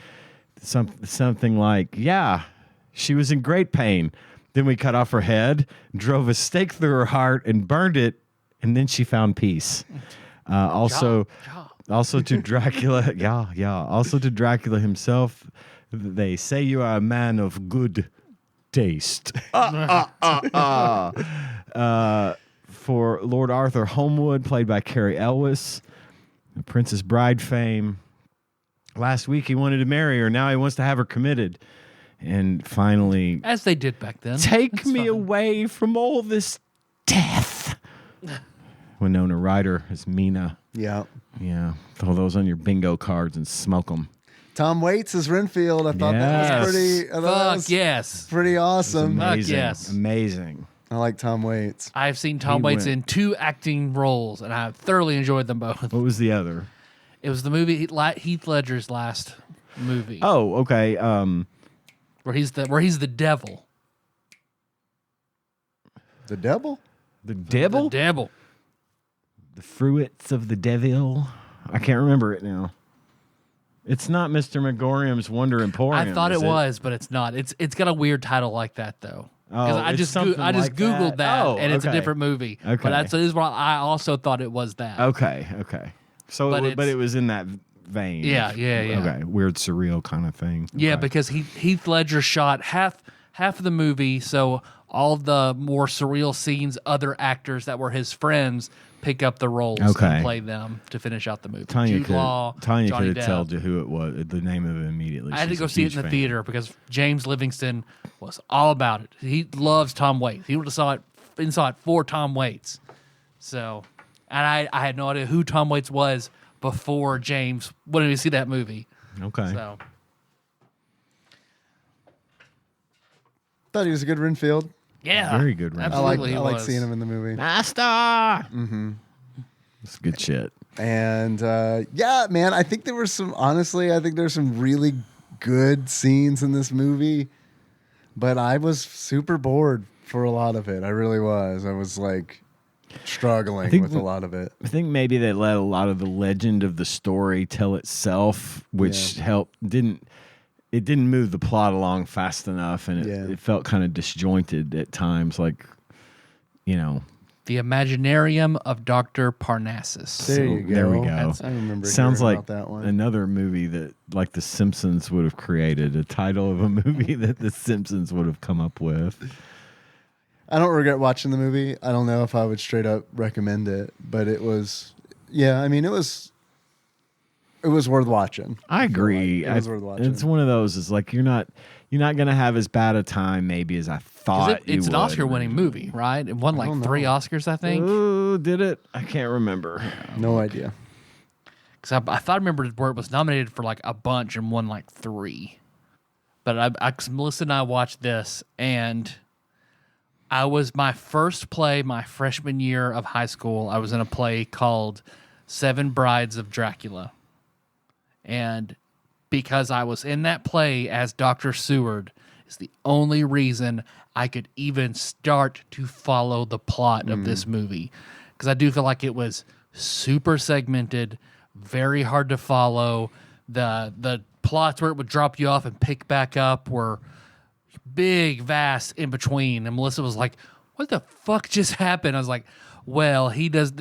something like, yeah, she was in great pain. Then we cut off her head, drove a stake through her heart and burned it, and then she found peace. Also to Dracula, also to Dracula himself, they say you are a man of good taste. For Lord Arthur Holmwood, played by Cary Elwes, the Princess Bride fame. Last week he wanted to marry her. Now he wants to have her committed. And finally, As they did back then. take That's me fine. away from all this death. Winona Ryder as Mina. Yeah. Yeah, throw those on your bingo cards and smoke them. Tom Waits as Renfield. I thought that was pretty. I thought that Fuck was yes. pretty awesome. Fuck Amazing. yes. Amazing. I like Tom Waits. I've seen Tom He Waits went- in 2 acting roles, and I thoroughly enjoyed them both. What was the other? It was the movie Heath Ledger's last movie, Oh, okay. where he's the devil. The Devil? The Devil? The devil. The Fruits of the Devil. I can't remember it now. It's not Mr. Megorium's Wonder Emporium. I thought is it was, but it's not. It's got a weird title like that though. Oh, I it's just something like googled that, Oh, and it's a okay. different movie. Okay. But that is what I also thought it was that. Okay. So, But it was in that vein. Yeah. Okay, weird, surreal kind of thing. Yeah, Okay. because Heath Ledger shot half of the movie, so all the more surreal scenes, other actors that were his friends pick up the roles Okay. and play them to finish out the movie. Tanya Jude could, Law, Tanya Johnny could have Depp. told you who it was, the name of it immediately. I had to She's go a see it huge in the fan. theater because James Livingston was all about it. He loves Tom Waits. He would have saw it for Tom Waits. So, and I had no idea who Tom Waits was before James wanted me to see that movie. Okay. So, Thought he was a good Renfield. yeah. Very good, Ren. I like Absolutely, he I like was. seeing him in the movie. Master. Mm-hmm. It's good shit. And yeah, man, I think there's some really good scenes in this movie, but I was super bored for a lot of it. I really was. I was like struggling think with a lot of it. I think maybe they let a lot of the legend of the story tell itself, which didn't move the plot along fast enough, and it felt kind of disjointed at times, like, you know. The Imaginarium of Dr. Parnassus. There you go. There we go. I remember. Sounds hearing like about that one. another movie that, like, The Simpsons would have created, a title of a movie that The Simpsons would have come up with. I don't regret watching the movie. I don't know if I would straight up recommend it, but it was. Yeah, I mean, it was worth watching. I agree. It was worth watching. It's one of those. Is like you're not going to have as bad a time maybe as I thought. It's an Oscar-winning movie, right? It won like 3 Oscars, I think. Oh, did it? I can't remember. No idea. Because I thought I remembered where it was nominated for like a bunch and won like 3. But Melissa and I watched this, and I was my first play my freshman year of high school. I was in a play called 7 Brides of Dracula. And because I was in that play as Dr. Seward is the only reason I could even start to follow the plot of this movie. Because I do feel like it was super segmented, very hard to follow. The plots where it would drop you off and pick back up were big, vast in between. And Melissa was like, what the fuck just happened? I was like, well, he does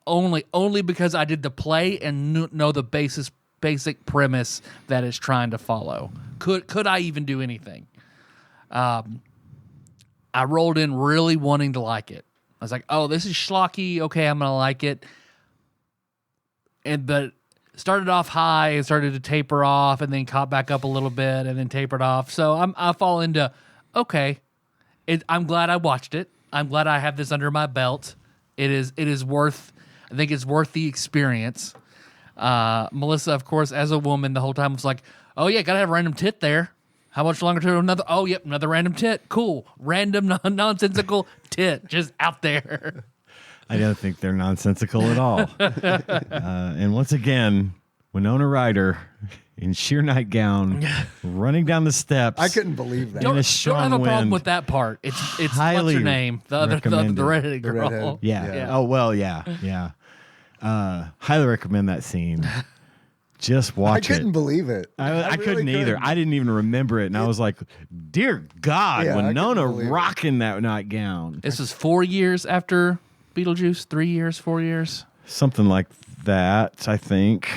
only because I did the play and know the basic premise that it's trying to follow. Could I even do anything? I rolled in really wanting to like it. I was like, oh, this is schlocky. Okay, I'm going to like it. But started off high and started to taper off and then caught back up a little bit and then tapered off. So I fall into, okay, I'm glad I watched it. I'm glad I have this under my belt. It is worth, I think it's worth the experience. Melissa, of course, as a woman, the whole time was like, oh yeah, gotta have a random tit there. How much longer to another? Oh, yep, another random tit. Cool. Random, nonsensical tit just out there. I don't think they're nonsensical at all. And once again, Winona Ryder in sheer nightgown, running down the steps. I couldn't believe that. In a Don't strong have a problem wind. with that part. It's Highly what's her name? The recommended. redheaded girl. redhead. Yeah. Oh, well, yeah. Highly recommend that scene. Just watch I couldn't it. believe it. I really couldn't either. I didn't even remember it. And I was like, dear God, Yeah, I couldn't Winona believe it. rocking that nightgown. This was 4 years after Beetlejuice. 3 years, 4 years. Something like that, I think.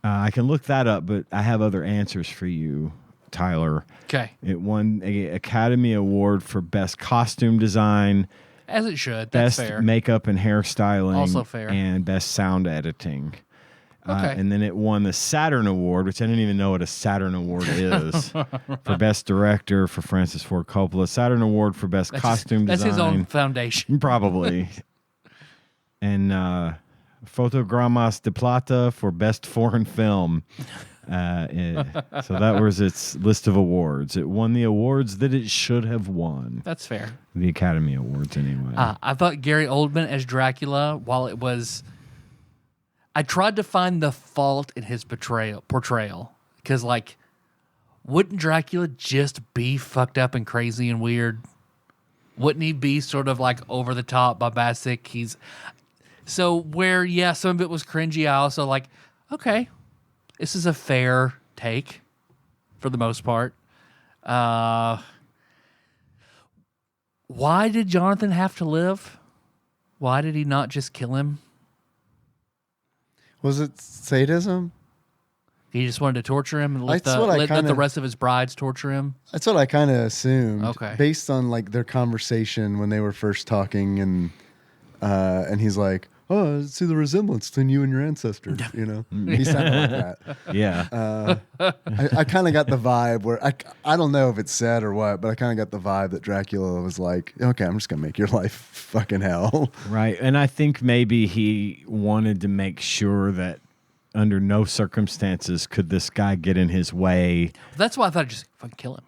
I can look that up, but I have other answers for you, Tyler. Okay. It won an Academy Award for Best Costume Design, As it should. That's Best fair. Makeup and Hairstyling, Also fair. and Best Sound Editing. Okay. And then it won the Saturn Award, which I didn't even know what a Saturn Award is, for Best Director for Francis Ford Coppola. Saturn Award for Best Costume That's Design. his own foundation. Probably. And Fotogramas de Plata for Best Foreign Film. So that was its list of awards. It won the awards that it should have won. That's fair. The Academy Awards, anyway. I thought Gary Oldman as Dracula, while it was... I tried to find the fault in his portrayal. Because, like, wouldn't Dracula just be fucked up and crazy and weird? Wouldn't he be sort of, like, over-the-top, bombastic? So where, yeah, some of it was cringy, I also, like, okay, this is a fair take for the most part. Why did Jonathan have to live? Why did he not just kill him? Was it sadism? He just wanted to torture him and let That's what I let the kinda- rest of his brides torture him? That's what I kind of assumed. Okay. Based on like their conversation when they were first talking, and he's like, "Oh, I see the resemblance between you and your ancestors." You know, he sounded like that. Yeah. I kind of got the vibe where I don't know if it's said or what, but I kind of got the vibe that Dracula was like, "Okay, I'm just gonna make your life fucking hell." Right. And I think maybe he wanted to make sure that under no circumstances could this guy get in his way. That's why I thought I'd just fucking kill him.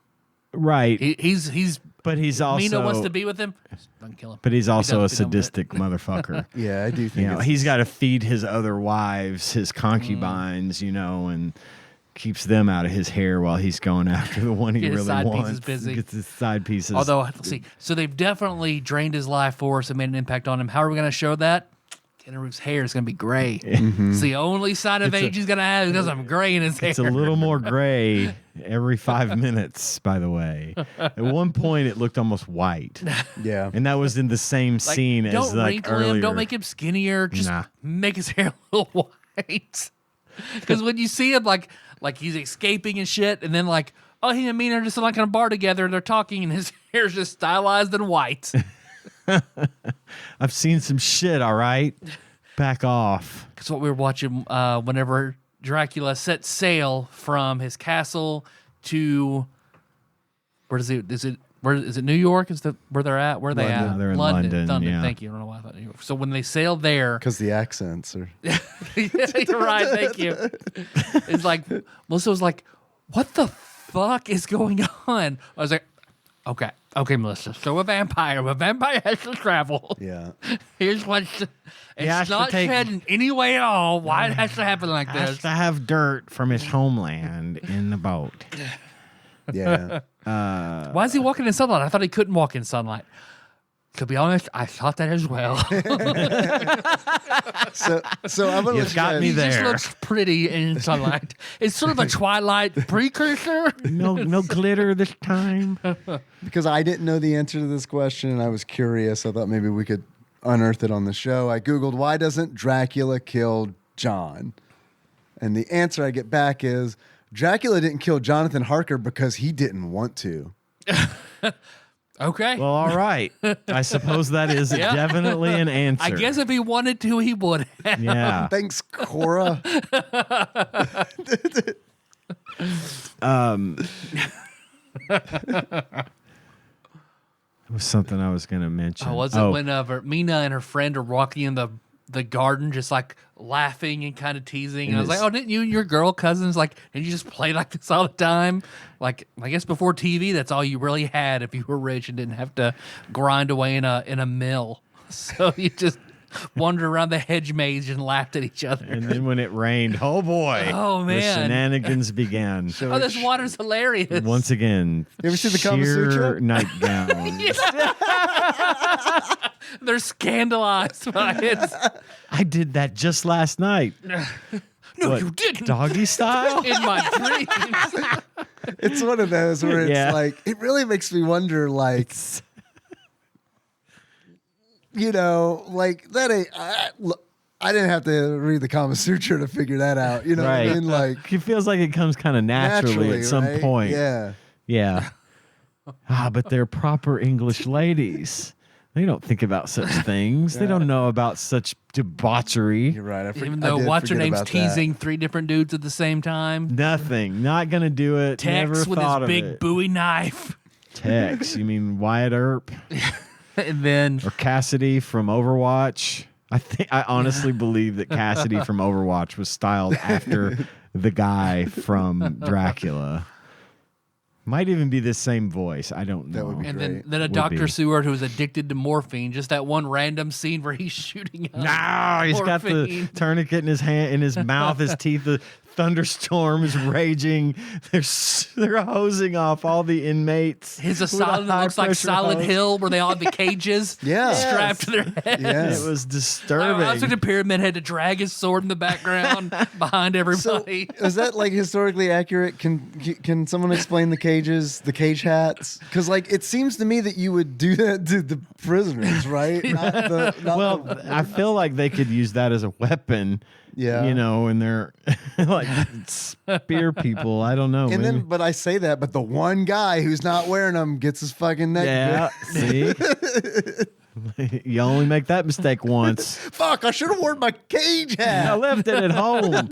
Right. He's but he's also Mina wants to be with him. Just fucking kill him. But he's also a Be done with it. sadistic motherfucker. Yeah, I do think You know, he's got to feed his other wives, his concubines, you know, and keeps them out of his hair while he's going after the one he Get his really side wants. pieces busy. Gets his side pieces. Although, let's see. So they've definitely drained his life force and made an impact on him. How are we going to show that? Kenneru's hair is going to be gray. It's the only sign of age he's going to have because I'm gray in his hair. It's a little more gray every 5 minutes, by the way. At one point, it looked almost white. Yeah. And that was in the same scene as don't like wrinkle earlier. him. Don't make him skinnier. Just make his hair a little white. Because when you see him, like he's escaping and shit, and then like, oh, he and Mina are just like in a bar together, and they're talking, and his hair's just stylized and white. I've seen some shit, all right? Back off. That's what we were watching whenever Dracula set sail from his castle to where is it New York? Is that where they're at? Where are they London. at? They're in London, yeah. Thank you. I don't know why I thought New York. So when they sail there, Because the accents are. yeah, you're right. Thank you. It's like Melissa was like, "What the fuck is going on?" I was like, "Okay, Melissa. So a vampire has to travel. Yeah. Here's what's. has It's to not take- said in any way at all why it has to happen like Has this." to have dirt from his homeland in the boat. Yeah. Why is he walking in sunlight? I thought he couldn't walk in sunlight. To be honest, I thought that as well. So I'm gonna You've got me He just there. looks pretty in sunlight. It's sort of a Twilight precursor. No glitter this time. because I didn't know the answer to this question and I was curious. I thought maybe we could unearth it on the show. I Googled, why doesn't Dracula kill John? And the answer I get back is Dracula didn't kill Jonathan Harker because he didn't want to. Okay. Well, all right. I suppose that is definitely an answer. I guess if he wanted to, he would have. Yeah. Thanks, Cora. It was something I was going to mention. Oh, was it whenever Mina and her friend are walking in the garden, just like laughing and kind of teasing? And I was like, oh, didn't you and your girl cousins, like, did you just play like this all the time? Like, I guess before TV, that's all you really had if you were rich and didn't have to grind away in a mill. So you just wandered around the hedge maze and laughed at each other. And then when it rained, oh boy. Oh, man. The shenanigans began. Oh, this water's hilarious. Once again, You ever see the Kama sheer Sutra? nightgown. They're scandalized by it. I did that just last night. No, What, you didn't. Doggy style? In my dreams. It's one of those where it's Yeah. like, it really makes me wonder, like, you know, like that ain't. I didn't have to read the Kama Sutra to figure that out. You know what I mean? Like, It feels like it comes kind of naturally at some right? point. Yeah. Yeah. But they're proper English ladies. They don't think about such things. They don't know about such debauchery. You're right. Even though what's her name's teasing 3 different dudes at the same time. Nothing. Not gonna do it. Tex Never with thought his of big it. Bowie knife. Tex. You mean Wyatt Earp And then or Cassidy from Overwatch? I honestly believe that Cassidy from Overwatch was styled after the guy from Dracula. Might even be the same voice. I don't know. That would be and great. then a Would Dr. be. Seward who's addicted to morphine. Just that one random scene where he's shooting up. No, he's got the morphine. tourniquet in his hand, in his mouth, his teeth. The thunderstorm is raging. They're hosing off all the inmates. His with a asylum that looks like high-pressure Silent hose. Hill where they all have the cages Yeah. strapped to their heads. Yes. It was I disturbing. was like the Pyramid had to drag his sword in the background behind So, everybody. is that like historically accurate? Can someone explain the cages, the cage hats? Because like it seems to me that you would do that to the prisoners, right? Well, I feel like they could use that as a weapon. Yeah. You know, and they're like spear people. I don't know. and maybe. then, but I say that, but the one guy who's not wearing them gets his fucking neck. Yeah. See? You only make that mistake once. Fuck! I should have worn my cage I hat. left it at home.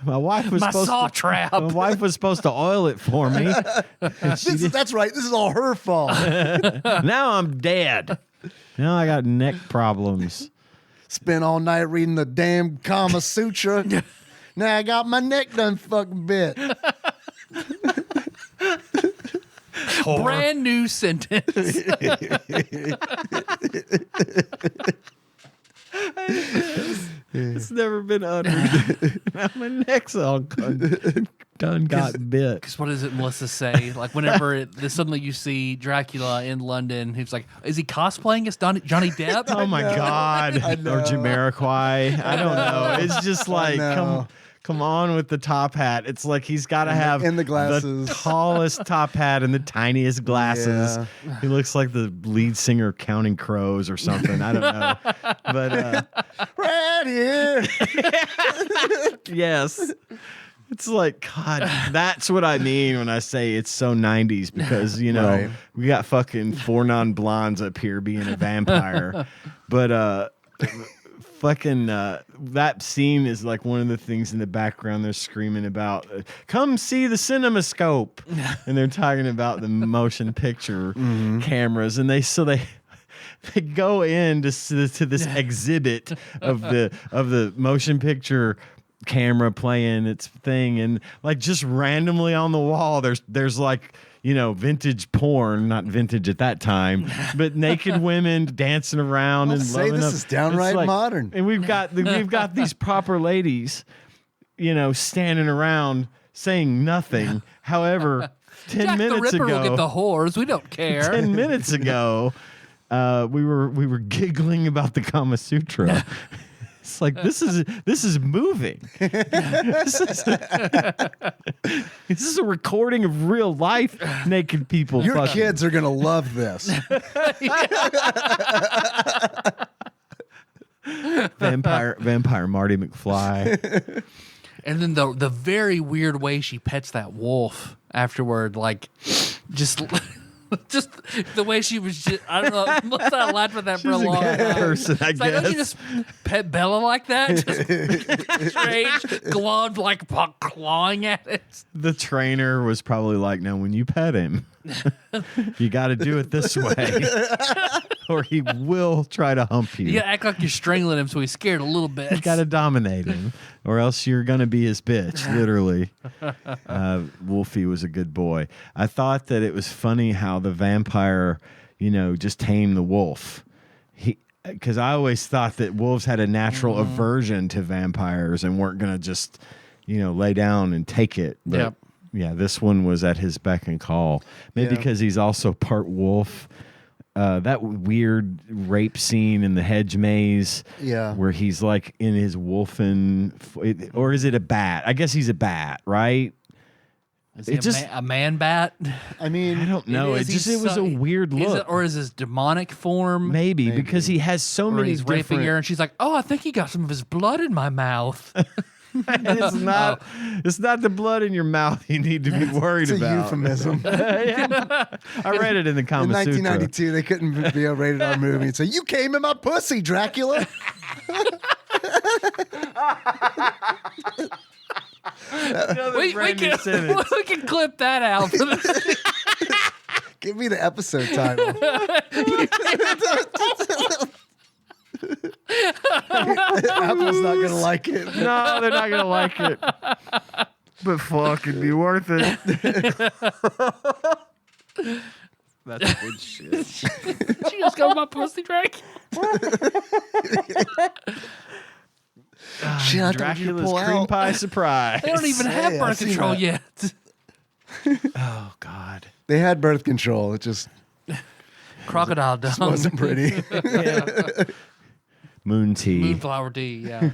My wife was My supposed saw to, trap. My wife was supposed to oil it for me. And she did- That's right. This is all her fault. now I'm dead. Now I got neck problems. Spent all night reading the damn Kama Sutra. Now I got my neck done fucking bit. Brand new sentence. It's never been uttered. Now my neck's all done got bit. Because what does it Melissa say? Like whenever suddenly you see Dracula in London, he's like, is he cosplaying as Johnny Depp? Oh my God. Or Jamiroquai. I don't know. It's just like, come on with the top hat. It's like he's got to have and the glasses. The tallest top hat and the tiniest glasses. Yeah. He looks like the lead singer Counting Crows or something. I don't know. But Right here. yes. It's like, God, that's what I mean when I say it's so 90s because, you know, Right. we got fucking 4 non-blondes up here being a vampire. But fucking that scene is like one of the things in the background they're screaming about, come see the CinemaScope. And they're talking about the motion picture cameras. And they go in to this exhibit of the motion picture camera playing its thing, and like just randomly on the wall there's like, you know, vintage porn, not vintage at that time, but naked women dancing around and say loving this up. is downright It's like- modern. And we've got these proper ladies, you know, standing around saying nothing. However, 10 Jack minutes the Ripper ago, will get the whores. We don't care. 10 minutes ago, we were giggling about the Kama Sutra. It's like this is moving. This is a recording of real life naked people. Your fucking. kids are gonna love this. Vampire Marty McFly. And then the very weird way she pets that wolf afterward, like just just the way she was just, I don't know, must have laughed at that for a She's a long cat time. person, I It's like, don't you guess. just pet Bella like that? Just strange, gloved, like clawing at it. The trainer was probably like, "No, when you pet him, you got to do it this way, or he will try to hump you. You gotta act like you're strangling him so he's scared a little bit. You got to dominate him, or else you're gonna be his bitch." Literally, Wolfie was a good boy. I thought that it was funny how the vampire, you know, just tamed the wolf. Because I always thought that wolves had a natural aversion to vampires and weren't gonna just, you know, lay down and take it. But Yep. yeah, this one was at his beck and call. Maybe Yeah. because he's also part wolf. That weird rape scene in the hedge maze, Yeah. where he's like in his wolfen, or is it a bat? I guess he's a bat, right? Is he It just- a man bat? I mean, I don't know. It was a weird look. Or is his demonic form? Maybe because he has so Or many he's raping different. her, and she's like, "Oh, I think he got some of his blood in my mouth." And it's not. It's not the blood in your mouth you need to be worried it's a about. euphemism. Yeah. I read it in the In Kama Sutra. 1992, they couldn't be a rated R movie and say, "You came in my pussy, Dracula." we can clip that out. For the, Give me the episode title. Apple's not gonna like it. No, they're not gonna like it. But fuck, it'd be worth it. That's good shit. she just got my pussy drink. Shit, I told you to Dracula's pull cream out. pie surprise. They don't even have Hey, birth I've seen control that. yet. Oh God. They had birth control. It just Crocodile dung. wasn't pretty. Yeah. Moon tea. Moonflower tea. Yeah.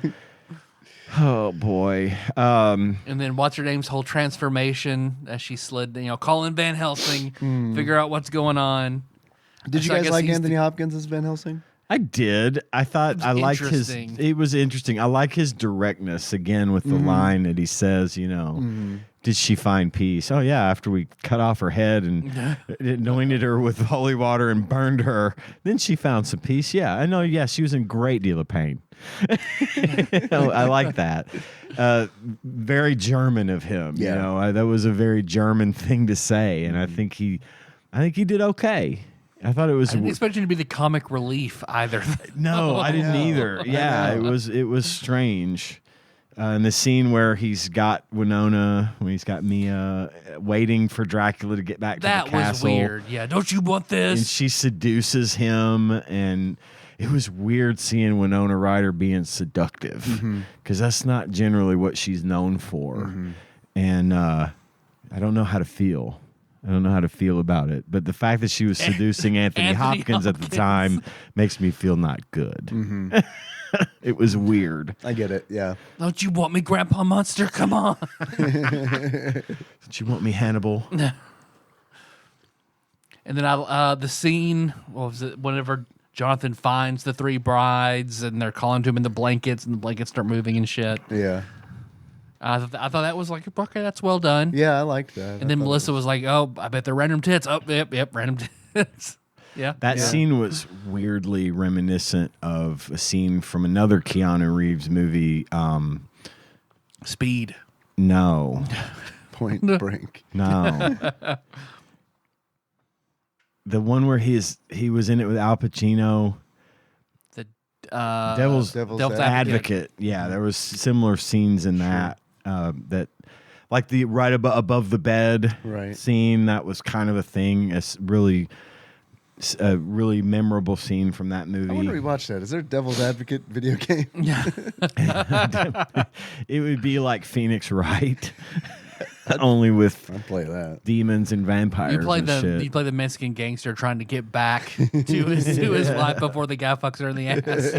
Oh boy. And then what's her name's whole transformation as she slid, call in Van Helsing, figure out what's going on. Did you So I guys guess like he's Anthony Hopkins as Van Helsing? I did. I thought I liked his. interesting. It was interesting. I like his directness again with the line that he says. Did she find peace? Oh yeah, after we cut off her head and anointed her with holy water and burned her, then she found some peace. Yeah, I know. Yeah, she was in a great deal of pain. I like that. Very German of him. Yeah. That was a very German thing to say, and I think he did okay. I thought it was. I didn't expect you to be the comic relief either. No, I didn't either. Yeah, it was strange. And the scene where he's got Winona, when he's got Mia waiting for Dracula to get back to That the was castle. weird. Yeah, don't you want And this? she seduces him, and it was weird seeing Winona Ryder being seductive because that's not generally what she's known for. And I don't know how to feel. I don't know how to feel about it. But the fact that she was seducing Anthony Hopkins at the time makes me feel not good. It was weird. I get it. Yeah. Don't you want me, Grandpa Monster? Come on. Don't you want me, Hannibal? And then the scene, what was it? Whenever Jonathan finds the three brides and they're calling to him in the blankets and the blankets start moving and shit. Yeah. I thought that was like, okay, that's well done. Yeah, I liked that. And then Melissa was like, oh, I bet they're random tits. Oh, yep, random tits. Yeah. That scene was weirdly reminiscent of a scene from another Keanu Reeves movie. Speed. No. Point Break. No. The one where he was in it with Al Pacino. The Devil's Advocate. Yeah, there was similar scenes in that. That, like the right above the bed scene. That was kind of a thing. It's a really memorable scene from that movie. I want to rewatch that. Is there a Devil's Advocate video game? Yeah. It would be like Phoenix Wright. Only with I'd play that. demons and vampires. You play shit. the Mexican gangster trying to get back to his wife before the guy fucks her in the ass.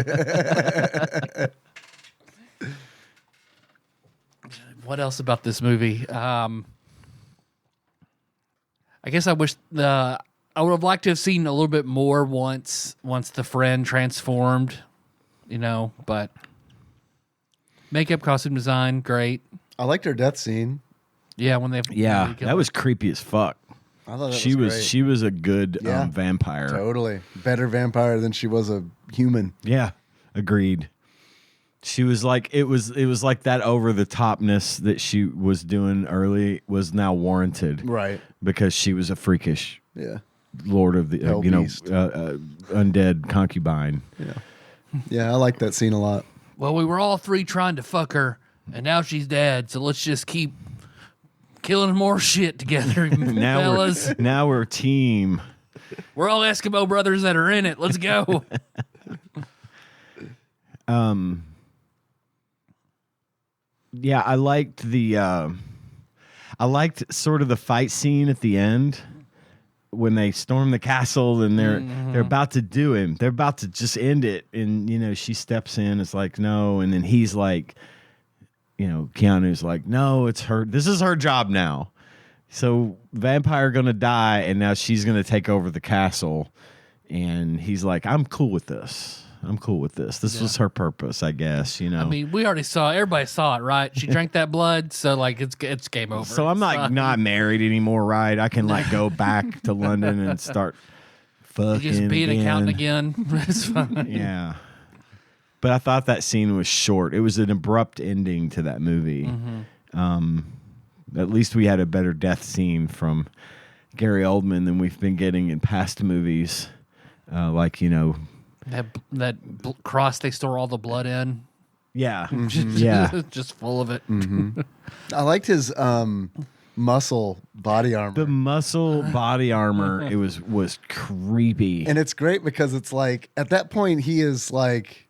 What else about this movie? I guess I wish I would have liked to have seen a little bit more once the friend transformed, but makeup, costume design, great. I liked her death scene. Yeah, when they that was creepy as fuck. I thought she was a good vampire. Totally. Better vampire than she was a human. Yeah, agreed. She was like it was like that over the topness that she was doing early was now warranted, right? Because she was a freakish, lord of the undead concubine. Yeah, I like that scene a lot. Well, we were all three trying to fuck her, and now she's dead. So let's just keep killing more shit together, fellas. Now we're a team. We're all Eskimo brothers that are in it. Let's go. Yeah, I liked sort of the fight scene at the end when they storm the castle and they're about to do him. They're about to just end it, and she steps in. It's like no, and then he's like, Keanu's like, no, it's her. This is her job now. So vampire gonna die, and now she's gonna take over the castle. And he's like, I'm cool with this. This was her purpose, I guess. I mean, we already saw. Everybody saw it, right? She drank that blood, so like it's game over. So I'm not married anymore, right? I can go back to London and start fucking. Just be an accountant again. It's fine. Yeah. But I thought that scene was short. It was an abrupt ending to that movie. At least we had a better death scene from Gary Oldman than we've been getting in past movies. That cross they store all the blood in. Yeah. Just full of it. I liked his muscle body armor. The muscle body armor, it was creepy. And it's great because it's like, at that point, he is like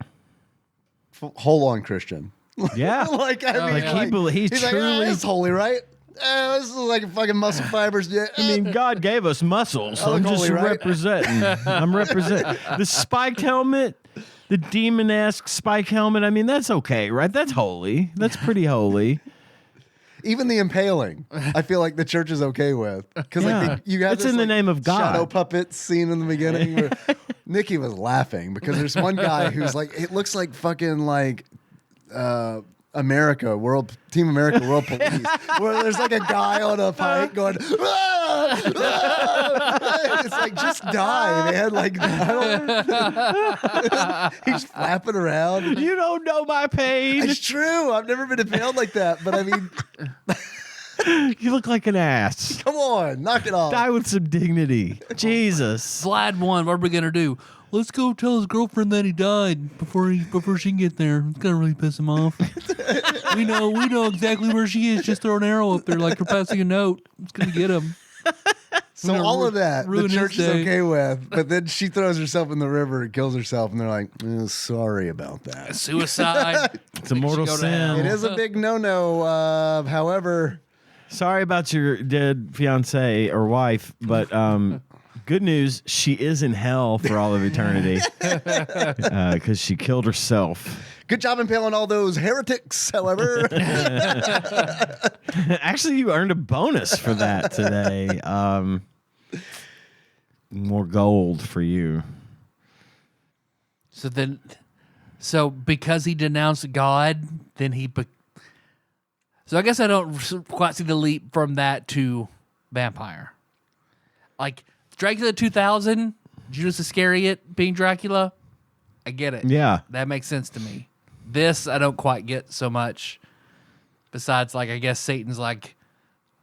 whole on Christian. Yeah. He's truly it's holy, right? This is like fucking muscle fibers. Yeah. I mean, God gave us muscles, so I'm just holy, right? representing. I'm representing. The spiked helmet, the demon-esque spike helmet, I mean, that's okay, right? That's holy. That's pretty holy. Even the impaling, I feel like the church is okay with. Because you have it's in the name of God. Shadow puppet scene in the beginning where Nikki was laughing because there's one guy who's like, it looks like fucking like Team America World Police, where there's like a guy on a pike going, "Ah! Ah!" It's like, just die, man. Like, he's flapping around. You don't know my pain. It's true. I've never been impaled like that, but I mean, you look like an ass. come on, knock it off. Die with some dignity. Jesus. Vlad won. What are we gonna do? Let's go tell his girlfriend that he died before she can get there. It's gonna really piss him off. we know exactly where she is. Just throw an arrow up there like we're passing a note. It's gonna get him. So all of that, the ruin his church is day. okay with, but then she throws herself in the river and kills herself, and they're like, sorry about that. Suicide. It's a mortal go to sin. hell. It is a big no-no. However, Sorry about your dead fiance or wife, but good news, she is in hell for all of eternity because she killed herself. good job impaling all those heretics. However, Actually, you earned a bonus for that today. More gold for you. So because he denounced God, then so I guess I don't quite see the leap from that to vampire. Like Dracula 2000, Judas Iscariot being Dracula, I get it. Yeah. That makes sense to me. This I don't quite get so much. Besides, like, I guess Satan's like,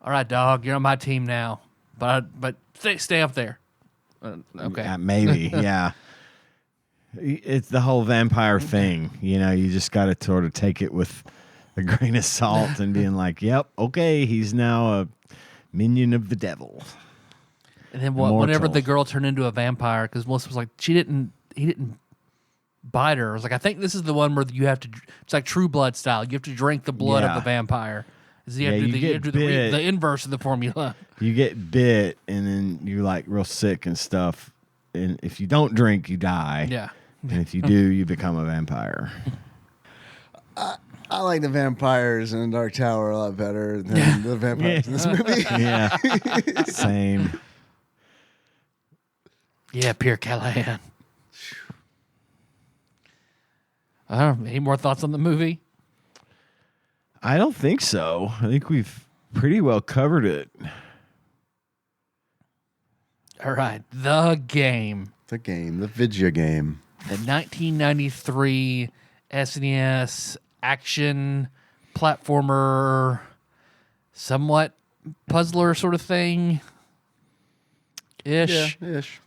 all right, dog, you're on my team now, but stay up there. Okay. Yeah, maybe. Yeah. It's the whole vampire thing. You know, you just got to sort of take it with a grain of salt and being like, yep, okay, he's now a minion of the devil. And then Immortal. whenever the girl turned into a vampire, because Melissa was like, he didn't bite her. I was like, I think this is the one where you have to. It's like True Blood style. You have to drink the blood of Yeah. the vampire. So you have Yeah, to you do get bit. the inverse of the formula. You get bit and then you're like real sick and stuff. And if you don't drink, you die. Yeah. And if you do, you become a vampire. I like the vampires in Dark Tower a lot better than the vampires in this movie. Yeah. Same. Yeah, Pierre Callahan. Any more thoughts on the movie? I don't think so. I think we've pretty well covered it. All right, the game. The game, the video game. The 1993 SNES action platformer, somewhat puzzler sort of thing. Ish. Yeah, ish.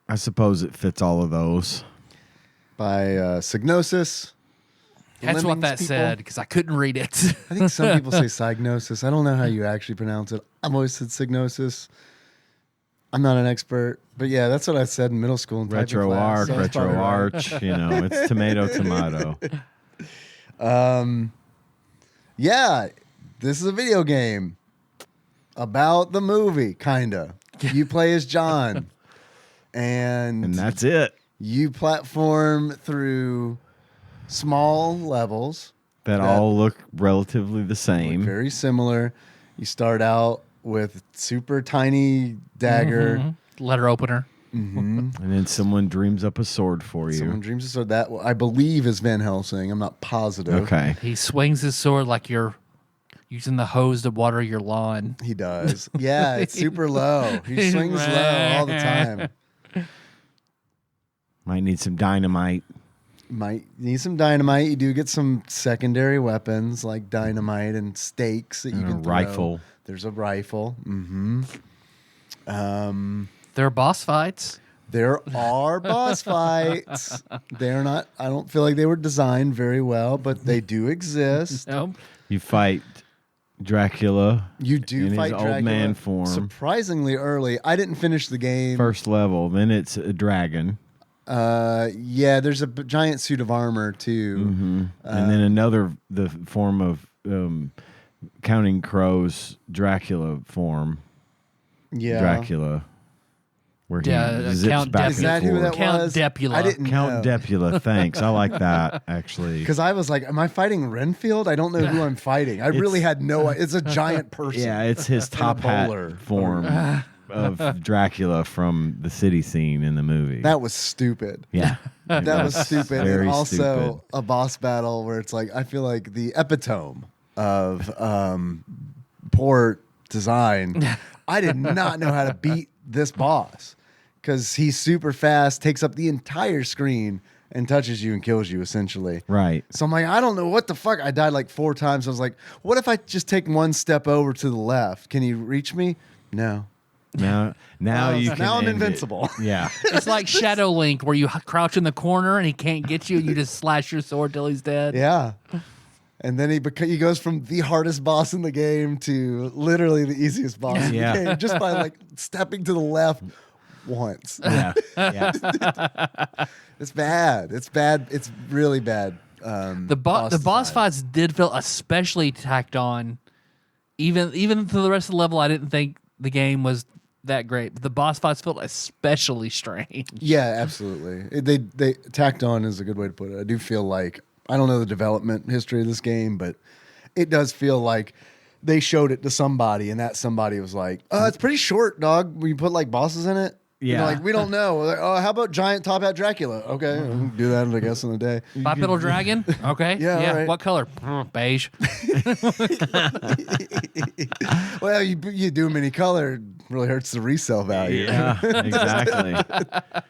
I suppose it fits all of those. By Psygnosis. That's what Lemmings that people. said, because I couldn't read it. I think some people say Psygnosis. I don't know how you actually pronounce it. I've always said Psygnosis. I'm not an expert, but yeah, that's what I said in middle school. In typing Retro class, art, so that's retro probably right. arch. You know, it's tomato. Yeah, this is a video game about the movie, kinda. You play as John, And that's it. you platform through small levels, That all look relatively the same. very similar. You start out with super tiny dagger. Letter opener. And then someone dreams up a sword for you. Someone dreams of sword. That I believe is Van Helsing. I'm not positive. Okay. He swings his sword like you're using the hose to water your lawn. He does. Yeah, it's super low. He swings low all the time. Might need some dynamite. Might need some dynamite. You do get some secondary weapons like dynamite and stakes that you And a can throw. rifle. There's a rifle. There are boss fights. There are boss fights. They're not. I don't feel like they were designed very well, but they do exist. Nope. You fight Dracula. You do in fight his Dracula old man form. surprisingly early. I didn't finish the game. First level. Then it's a dragon. Yeah, there's a giant suit of armor too. And then the form of Counting Crow's Dracula form. Yeah, Dracula. Where he Yeah, zips Count back Is and that who forth. that Count was? Depula. I didn't Count know. Depula, thanks. I like that, actually. Because I was like, am I fighting Renfield? I don't know who I'm fighting. I really had no. It's a giant person. Yeah, it's his In a top bowler. hat form of Dracula from the city scene in the movie. That was stupid. yeah. That was stupid. Very And also stupid. a boss battle where it's like, I feel like the epitome of poor design. I did not know how to beat this boss because he's super fast, takes up the entire screen, and touches you and kills you essentially. Right. So I'm like, I don't know what the fuck. I died like 4 times. I was like, what if I just take one step over to the left? Can he reach me? No. Now you can now I'm end it. invincible. Yeah. It's like Shadow Link, where you crouch in the corner and he can't get you. You just slash your sword till he's dead. Yeah. And then he goes from the hardest boss in the game to literally the easiest boss in the game just by like stepping to the left once. Yeah. It's bad. It's bad. It's really bad. The boss fights did feel especially tacked on. Even to the rest of the level, I didn't think the game was that great. But the boss fights felt especially strange. Yeah, absolutely. They tacked on is a good way to put it. I do feel like, I don't know the development history of this game, but it does feel like they showed it to somebody, and that somebody was like, "Oh, it's pretty short, dog. When you put like bosses in it." Yeah. You know, like, we don't know. Like, oh, how about giant top hat Dracula? Okay, we'll do that, I guess, in a day. Bipedal dragon? Okay. Yeah, all right. What color? Beige. Well, you do them any color, it really hurts the resale value. Yeah, exactly.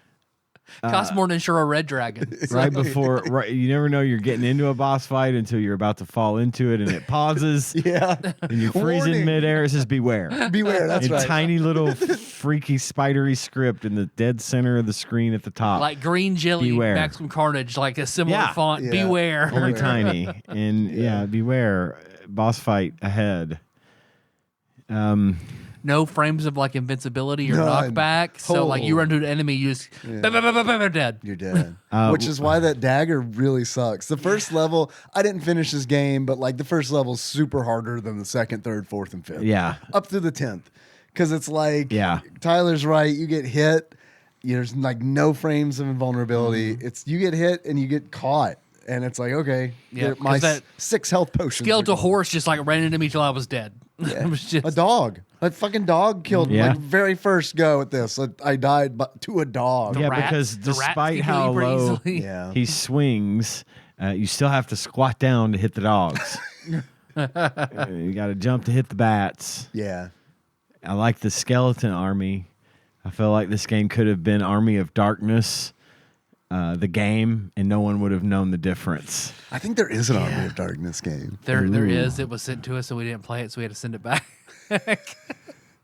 Costs more than sure a red dragon. Right before, you never know you're getting into a boss fight until you're about to fall into it, and it pauses. Yeah. And you freeze in Warning. midair. It says beware. Beware, that's in right. tiny little freaky spidery script in the dead center of the screen at the top. Like green jelly, Beware. Maximum Carnage, like a similar Yeah. font. Yeah. Beware. Only tiny. And yeah, beware. Boss fight ahead. No frames of like invincibility or None. knockback. So like you Oh. run into an enemy, you just dead. You're dead. Which is why that dagger really sucks. The first level, I didn't finish this game, but like the first level's super harder than the second, third, fourth, and fifth. Yeah. Up to the 10th. Because it's like, Yeah. Tyler's right. You get hit, there's like no frames of invulnerability. It's you get hit and you get caught. And it's like, okay, Yeah, get my 'cause that 6 health potions. Skeletal are gone. horse just like ran into me till I was dead. It was just A dog. A fucking dog killed me. Yeah. Like very first go at this. I died to a dog. Yeah, rats- because the rats despite can kill how you pretty low easily. Yeah. he swings, you still have to squat down to hit the dogs. You got to jump to hit the bats. Yeah. I like the skeleton army. I feel like this game could have been Army of Darkness, the game, and no one would have known the difference. I think there is an Army of Darkness game. there is. It was sent to us, so we didn't play it, so we had to send it back.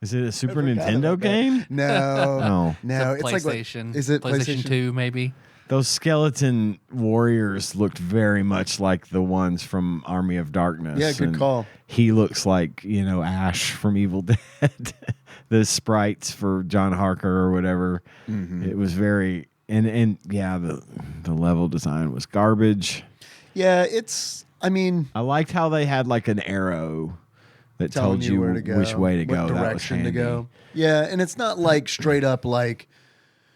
Is it a Super Nintendo game? No. No. No. It's a It's like PlayStation. is it PlayStation 2, maybe? Those skeleton warriors looked very much like the ones from Army of Darkness. Yeah, good and call. He looks like, Ash from Evil Dead. The sprites for John Harker or whatever. Mm-hmm. It was very and yeah, the level design was garbage. Yeah, it's. I mean, I liked how they had like an arrow that telling told you where to go, which way to go. what That was direction to handy. go. Yeah, and it's not like straight up like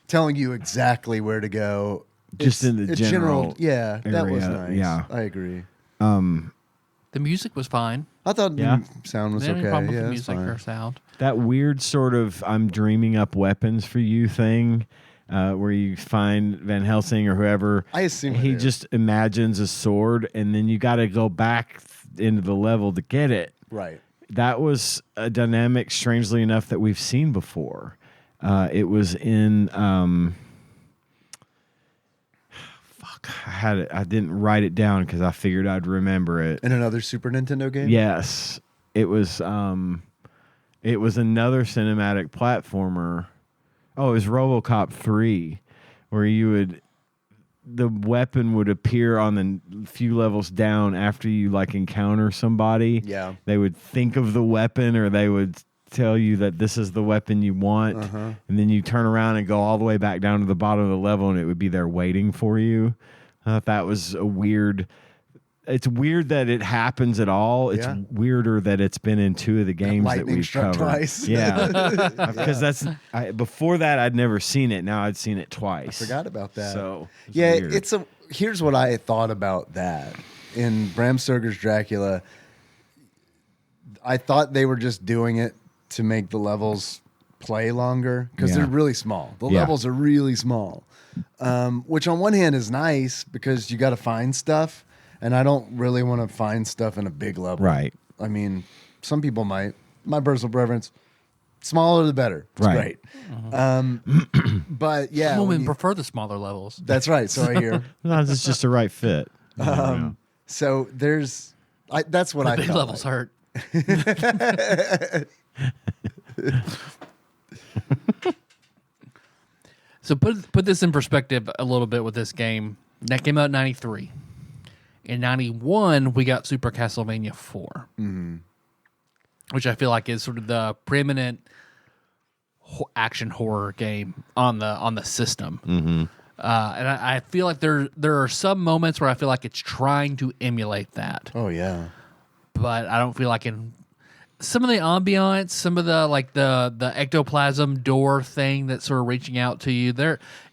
telling you exactly where to go. Just in the it's general Yeah, that was area, nice. yeah. I agree. The music was fine. I thought Yeah. the sound was Didn't have okay. any problem with Yeah, the it's music fine. or sound. That weird sort of I'm dreaming up weapons for you thing, where you find Van Helsing or whoever. I assume he it is. just imagines a sword, and then you got to go back into the level to get it. Right. That was a dynamic, strangely enough, that we've seen before. It was in. I had it. I didn't write it down because I figured I'd remember it. In another Super Nintendo game. Yes, it was. It was another cinematic platformer. Oh, it was RoboCop 3, where the weapon would appear on the few levels down after you like encounter somebody. Yeah. They would think of the weapon, or they would tell you that this is the weapon you want, and then you turn around and go all the way back down to the bottom of the level, and it would be there waiting for you. I thought that was a weird. It's weird that it happens at all. It's Yeah. weirder that it's been in 2 of the games that lightning we've struck covered. twice. Yeah, because before that I'd never seen it. Now I'd seen it twice. Forgot about that. So yeah, weird. here's what I thought about that. In Bram Stoker's Dracula, I thought they were just doing it to make the levels play longer because Yeah. they're really small. The Yeah. levels are really small, which on one hand is nice because you got to find stuff, and I don't really want to find stuff in a big level. Right. I mean, some people might. My personal preference, smaller the better. It's Right. great. But yeah, Some when women you- prefer the smaller levels. that's right. So I hear. Sometimes it's just the right fit. So that's what I Big felt levels like. hurt. So put this in perspective a little bit with this game. That came out in '93, In 91, we got Super Castlevania 4, which I feel like is sort of the preeminent action horror game on the system. And I feel like there are some moments where I feel like it's trying to emulate that. Oh yeah. But I don't feel like in some of the ambiance, some of the like the ectoplasm door thing that's sort of reaching out to you.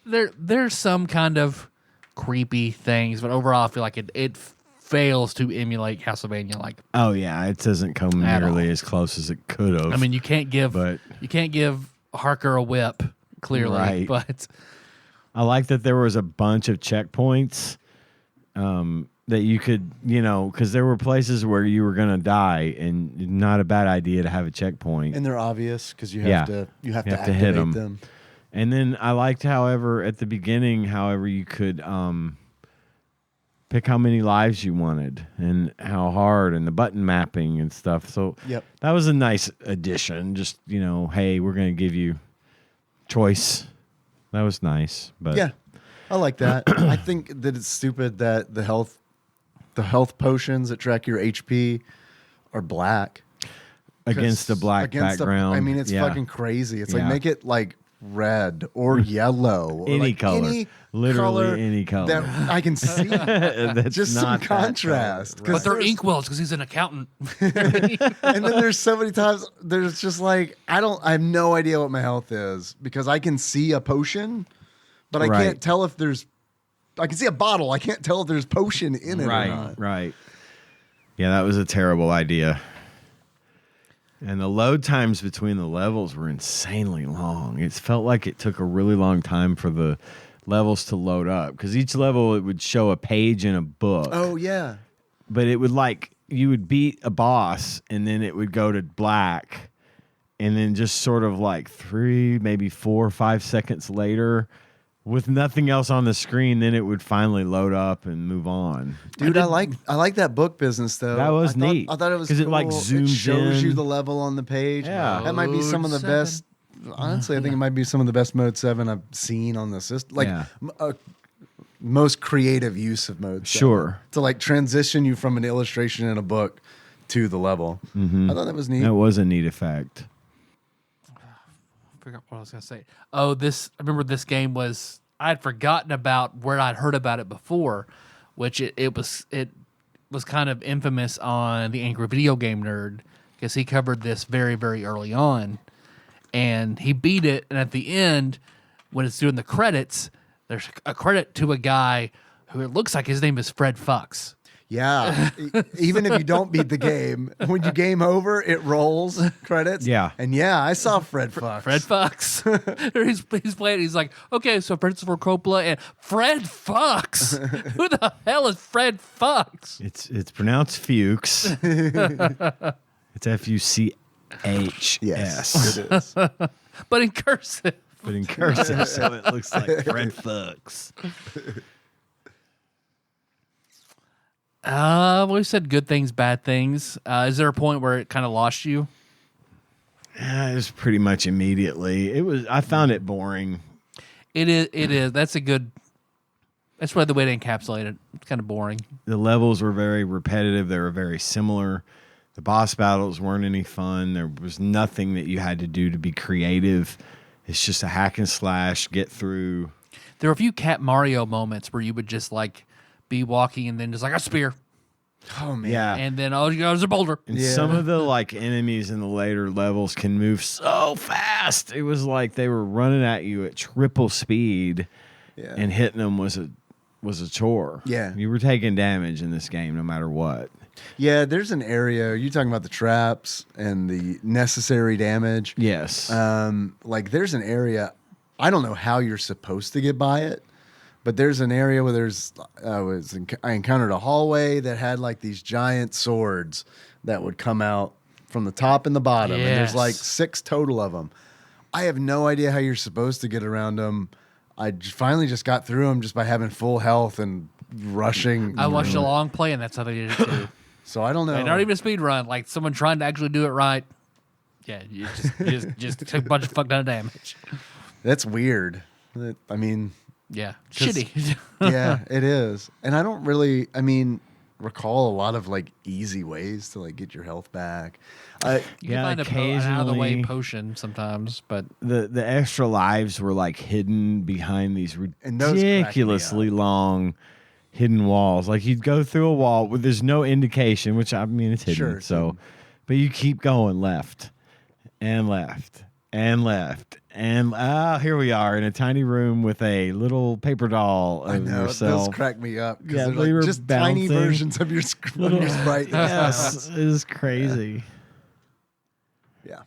There's some kind of creepy things, but overall I feel like it fails to emulate Castlevania. Like, oh yeah, it doesn't come nearly as close as it could have. I mean, you can't give Harker a whip, clearly, Right. but I like that there was a bunch of checkpoints that you could, because there were places where you were going to die, and not a bad idea to have a checkpoint. And they're obvious because you have to activate hit them. And then I liked, however, at the beginning, you could pick how many lives you wanted and how hard, and the button mapping and stuff. So that was a nice addition. Just, hey, we're going to give you choice. That was nice. But yeah, I like that. I think that it's stupid that the health potions that track your HP are black against the black background. I mean, it's fucking crazy. It's like, make it like red or yellow, or any like color, literally any color that I can see. That's just not some contrast. but they're inkwells because he's an accountant. And then there's so many times there's just like I have no idea what my health is because I can see a potion, but I can't tell if there's. I can see a bottle. I can't tell if there's potion in it or not. Right. Yeah, that was a terrible idea. And the load times between the levels were insanely long. It felt like it took a really long time for the levels to load up because each level it would show a page in a book. Oh yeah. But it would you would beat a boss and then it would go to black, and then just sort of like 3, maybe 4 or 5 seconds later, with nothing else on the screen, then it would finally load up and move on. Dude, I like that book business though. That was neat. I thought it was cool. Because it zooms it shows in. you the level on the page. Yeah. That might be some of the best. Honestly, I think it might be some of the best Mode 7 I've seen on the system. Like most creative use of Mode 7. Sure. To like transition you from an illustration in a book to the level. I thought that was neat. That was a neat effect. I forgot what I was going to say. Oh, I remember this game was, I had forgotten about where I'd heard about it before, which it was kind of infamous on the Angry Video Game Nerd because he covered this very, very early on. And he beat it, and at the end, when it's doing the credits, there's a credit to a guy who it looks like his name is Fred Fucks. Yeah. Even if you don't beat the game, when you game over, it rolls credits. Yeah. And yeah, I saw Fred Fucks. Fred Fucks. he's playing. He's like, okay, so Christopher Coppola and Fred Fucks. Who the hell is Fred Fucks? It's pronounced Fuchs. It's Fuchs. Yes, it is. But in cursive. But in cursive, so it looks like Fred Fuchs. We said good things, bad things. Is there a point where it kind of lost you? It was pretty much immediately. I found it boring. It is. That's probably the way to encapsulate it. It's kind of boring. The levels were very repetitive. They were very similar. The boss battles weren't any fun. There was nothing that you had to do to be creative. It's just a hack and slash, get through. There were a few Cat Mario moments where you would just like be walking and then just like a spear. Oh man. Yeah. And then there's a boulder. And some of the like enemies in the later levels can move so fast. It was like they were running at you at triple speed, and hitting them was a chore. Yeah. You were taking damage in this game no matter what. Yeah, there's an area. Are you talking about the traps and the necessary damage? Yes. Like there's an area. I don't know how you're supposed to get by it, but there's an area where I encountered a hallway that had like these giant swords that would come out from the top and the bottom, and there's like 6 total of them. I have no idea how you're supposed to get around them. I finally just got through them just by having full health and rushing. I watched a long play, and that's how they did it too. So I don't know. And not even a speed run, like someone trying to actually do it right. Yeah, you just took a bunch of fuck ton of damage. That's weird. I mean, yeah, shitty. Yeah, it is. And I don't really. I mean, recall a lot of like easy ways to like get your health back. You Yeah, can find an out of the way occasionally- potion sometimes, but The extra lives were like hidden behind these And those cracked me ridiculously up. long hidden walls. Like you'd go through a wall where there's no indication, which I mean it's hidden. Sure, it's so, hidden. but you keep going left and left and left. And here we are in a tiny room with a little paper doll I of know yourself. those crack me up because Yeah, they're they like were just tiny bouncing. versions of your, of your sprite. Yes, it is crazy. Yeah.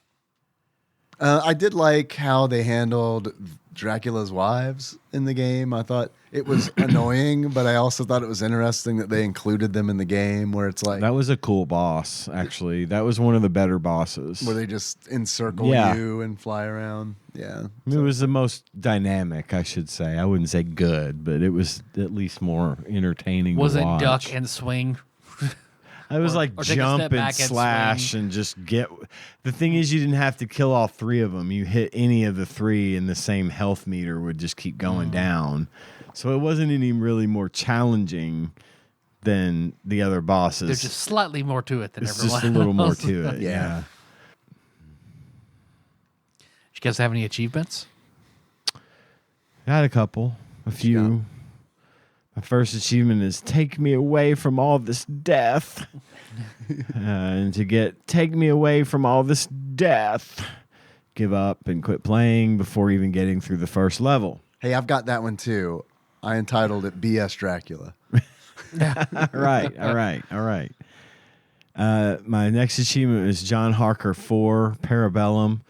I did like how they handled Dracula's wives in the game. I thought it was annoying, but I also thought it was interesting that they included them in the game where it's like, That was a cool boss, actually. That was one of the better bosses. where they just encircle Yeah. you and fly around. Yeah. It was the most dynamic, I should say. I wouldn't say good, but it was at least more entertaining was to it watch. duck and swing? I was like or take a jump step and back and slash swing. and just get. The thing is, you didn't have to kill all three of them. You hit any of the three, and the same health meter would just keep going down. So it wasn't any really more challenging than the other bosses. There's just slightly more to it than it's everyone just a little more else. to it. Yeah. Yeah. You guys have any achievements? I had a couple, a few. My first achievement is take me away from all this death. And to get take me away from all this death, give up and quit playing before even getting through the first level. Hey, I've got that one too. I entitled it BS Dracula. All right. My next achievement is John Harker 4 Parabellum.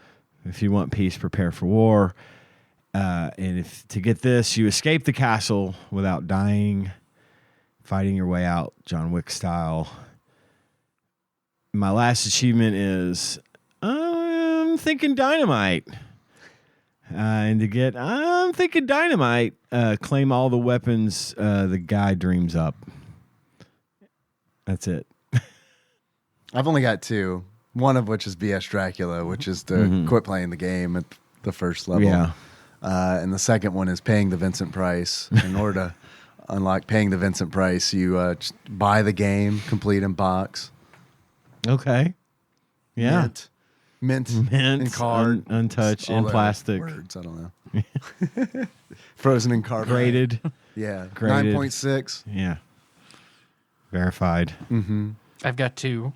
If you want peace, prepare for war. And if to get this, you escape the castle without dying, fighting your way out, John Wick style. My last achievement is I'm thinking dynamite. And to get I'm thinking dynamite, claim all the weapons the guy dreams up. That's it. I've only got two. One of which is BS Dracula, which is to quit playing the game at the first level. Yeah. And the second one is paying the Vincent price. In order to unlock paying the Vincent price, you just buy the game, complete in box. Okay. Yeah. Mint Mint, and card. untouched, all in the plastic. Words, I don't know. Frozen in carbonite. Graded. Yeah. Graded. 9.6. Yeah. Verified. I've got two.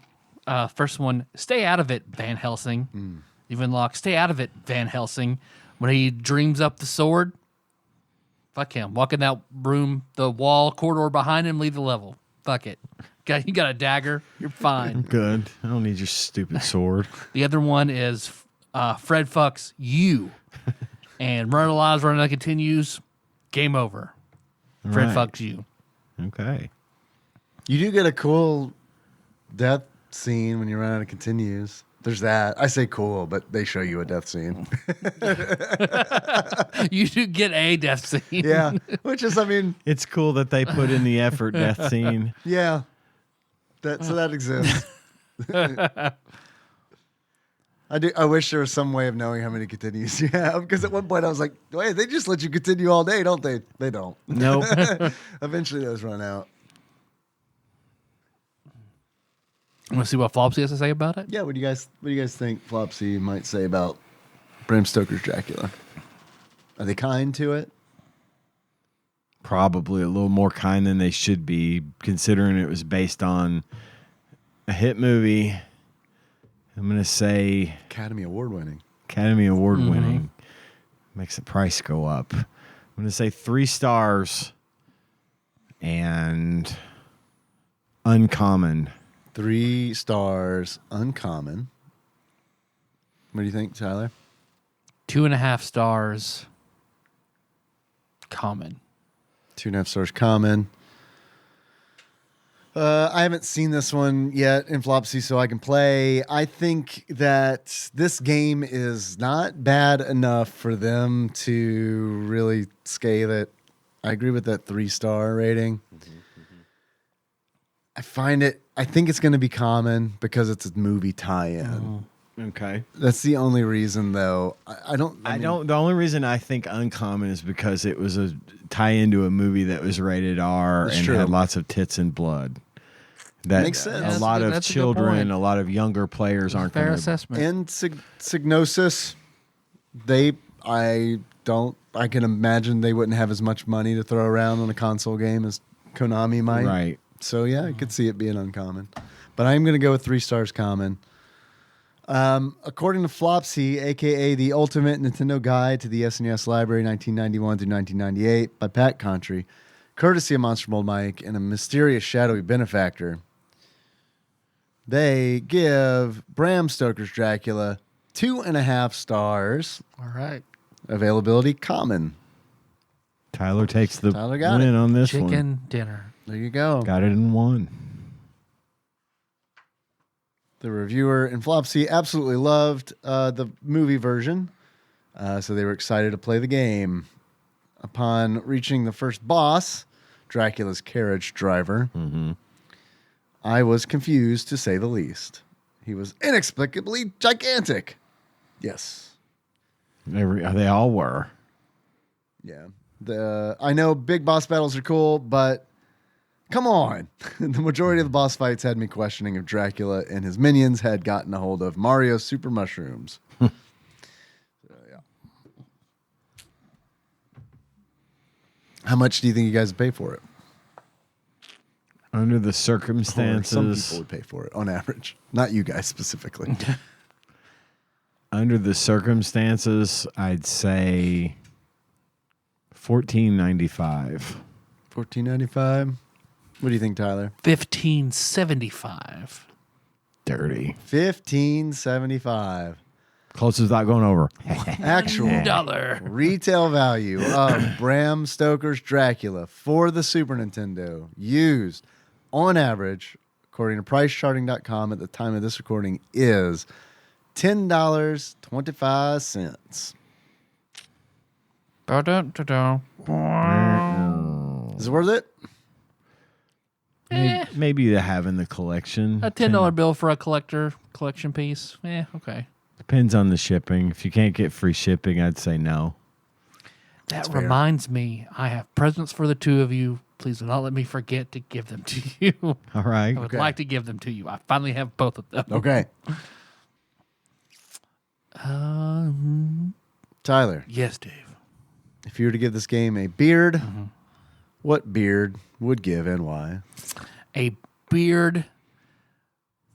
First one, stay out of it, Van Helsing. You've unlocked, stay out of it, Van Helsing. When he dreams up the sword, fuck him. Walk in that room, the wall corridor behind him, leave the level. Fuck it. You got a dagger, you're fine. Good. I don't need your stupid sword. The other one is Fred fucks you. And Run Alive, Run Alive continues, game over. Fred Right. fucks you. Okay. You do get a cool death scene when you run out of continues. There's that. I say cool, but they show you a death scene. You do get a death scene. Yeah. Which is, I mean, It's cool that they put in the effort death scene. yeah. So that exists. I wish there was some way of knowing how many continues you have. Because at one point I was like, wait, they just let you continue all day, don't they? They don't. Nope. Eventually those run out. Want to see what Flopsy has to say about it? Yeah, what do you guys think Flopsy might say about Bram Stoker's Dracula? Are they kind to it? Probably a little more kind than they should be, considering it was based on a hit movie. I'm going to say Academy Award winning. Academy Award winning. Makes the price go up. I'm going to say 3 stars and uncommon. 3 stars, uncommon. What do you think, Tyler? 2.5 stars, common. 2.5 stars, common. I haven't seen this one yet in Flopsy, so I can play. I think that this game is not bad enough for them to really scale it. I agree with that 3-star rating. I think it's going to be common because it's a movie tie-in. Okay. That's the only reason, though. I mean, The only reason I think uncommon is because it was a tie into a movie that was rated R That's and true. had lots of tits and blood. That Makes sense. a lot of That's a good children, point. a lot of younger players aren't Fair going to. assessment. And Psygnosis, I can imagine they wouldn't have as much money to throw around on a console game as Konami might. Right. So yeah, I could see it being uncommon. But I'm going to go with 3 stars common. According to Flopsy, aka the Ultimate Nintendo Guide to the SNES Library 1991 through 1998 by Pat Contry, courtesy of Monster Mold Mike and a mysterious shadowy benefactor, they give Bram Stoker's Dracula 2.5 stars. All right. Availability common. Tyler takes the Tyler got win it. on this Chicken one. dinner. There you go. Got it in one. The reviewer and Flopsy absolutely loved the movie version, so they were excited to play the game. Upon reaching the first boss, Dracula's carriage driver, I was confused to say the least. He was inexplicably gigantic. Yes. They all were. Yeah. I know big boss battles are cool, but come on. The majority of the boss fights had me questioning if Dracula and his minions had gotten a hold of Mario's super mushrooms. So, yeah. How much do you think you guys would pay for it? Under the Or circumstances, some people would pay for it on average. Not you guys specifically. under the circumstances, I'd say $14.95. $14.95. What do you think, Tyler? $15.75. Dirty. $15.75. Closest without going over. Actual $1. retail value of Bram Stoker's Dracula for the Super Nintendo used on average, according to pricecharting.com at the time of this recording, is $10.25. Ba-dun-da-dun. Is it worth it? Maybe to have in the collection. A $10 bill for a collection piece. Okay. Depends on the shipping. If you can't get free shipping, I'd say no. That reminds me, I have presents for the two of you. Please do not let me forget to give them to you. All right. I would like to give them to you. I finally have both of them. Okay. Tyler, Yes, Dave. if you were to give this game a beard, what beard would give and why? A beard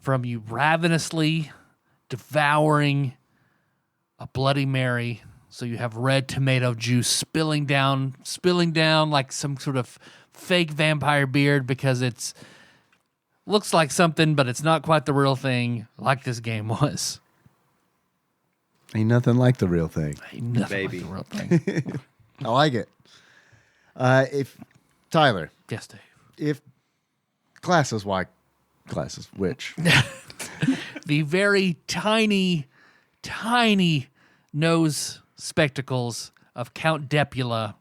from you ravenously devouring a Bloody Mary. So you have red tomato juice spilling down like some sort of fake vampire beard because it's looks like something, but it's not quite the real thing, like this game was. Ain't nothing like the real thing. Ain't nothing like the real thing. I like it. If Tyler, Yes, Dave. if glasses, why glasses? Which? The very tiny nose spectacles of Count Dracula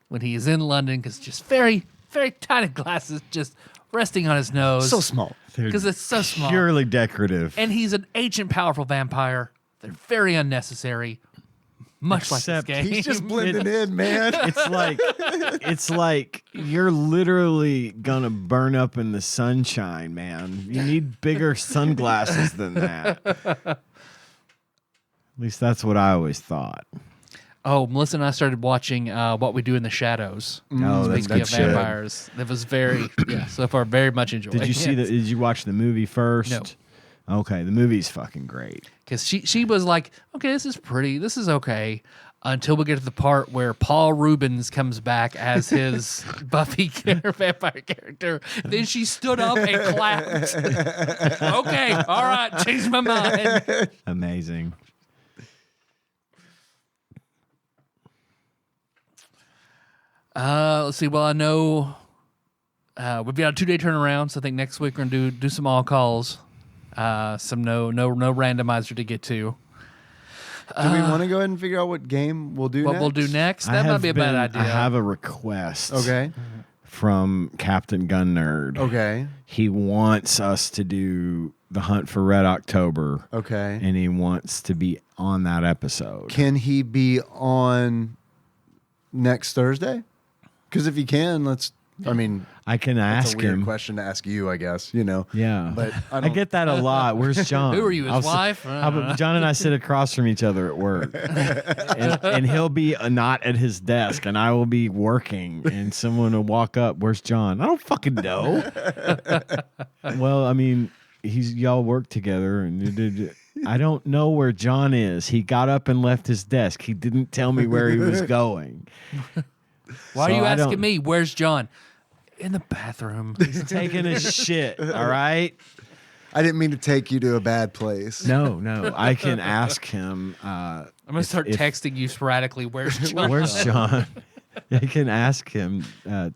when he is in London, because just very, very tiny glasses just resting on his nose. So small. Because it's so small. Purely decorative. And he's an ancient, powerful vampire. They're very unnecessary. Much Except like this game. He's just blending in, man. It's like you're literally gonna burn up in the sunshine, man. You need bigger sunglasses than that. At least that's what I always thought. Oh, Melissa and I started watching What We Do in the Shadows. Oh, that's Speaking good of shit. vampires. That was very, so far, very much enjoyed. Did you see the? Did you watch the movie first? No. Okay, the movie's fucking great. Because she was like, okay, this is pretty, this is okay, until we get to the part where Paul Rubens comes back as his Buffy vampire character. Then she stood up and clapped. Okay, all right, changed my mind. Amazing. Let's see. Well, I know we've got a 2-day turnaround, so I think next week we're gonna do some all calls. Some no randomizer to get to. Do we want to go ahead and figure out what game we'll do What next? we'll do next? That might be a bad idea. I have a request. Okay. From Captain Gun Nerd. Okay. He wants us to do the Hunt for Red October. Okay. And he wants to be on that episode. Can he be on next Thursday? Because if he can, let's I mean, I can that's ask a weird him. question to ask you, I guess. You know. Yeah, But I get that a lot. Where's John? Who are you, his I'll sit- wife? John and I sit across from each other at work, and he'll be not at his desk, and I will be working, and someone will walk up. Where's John? I don't fucking know. Well, I mean, y'all work together, and I don't know where John is. He got up and left his desk. He didn't tell me where he was going. Why So are you I don't- asking me? Where's John? In the bathroom. He's taking a shit. All right. I didn't mean to take you to a bad place. No. I can ask him. I'm gonna start texting you sporadically. Where's John? Where's John? I can ask him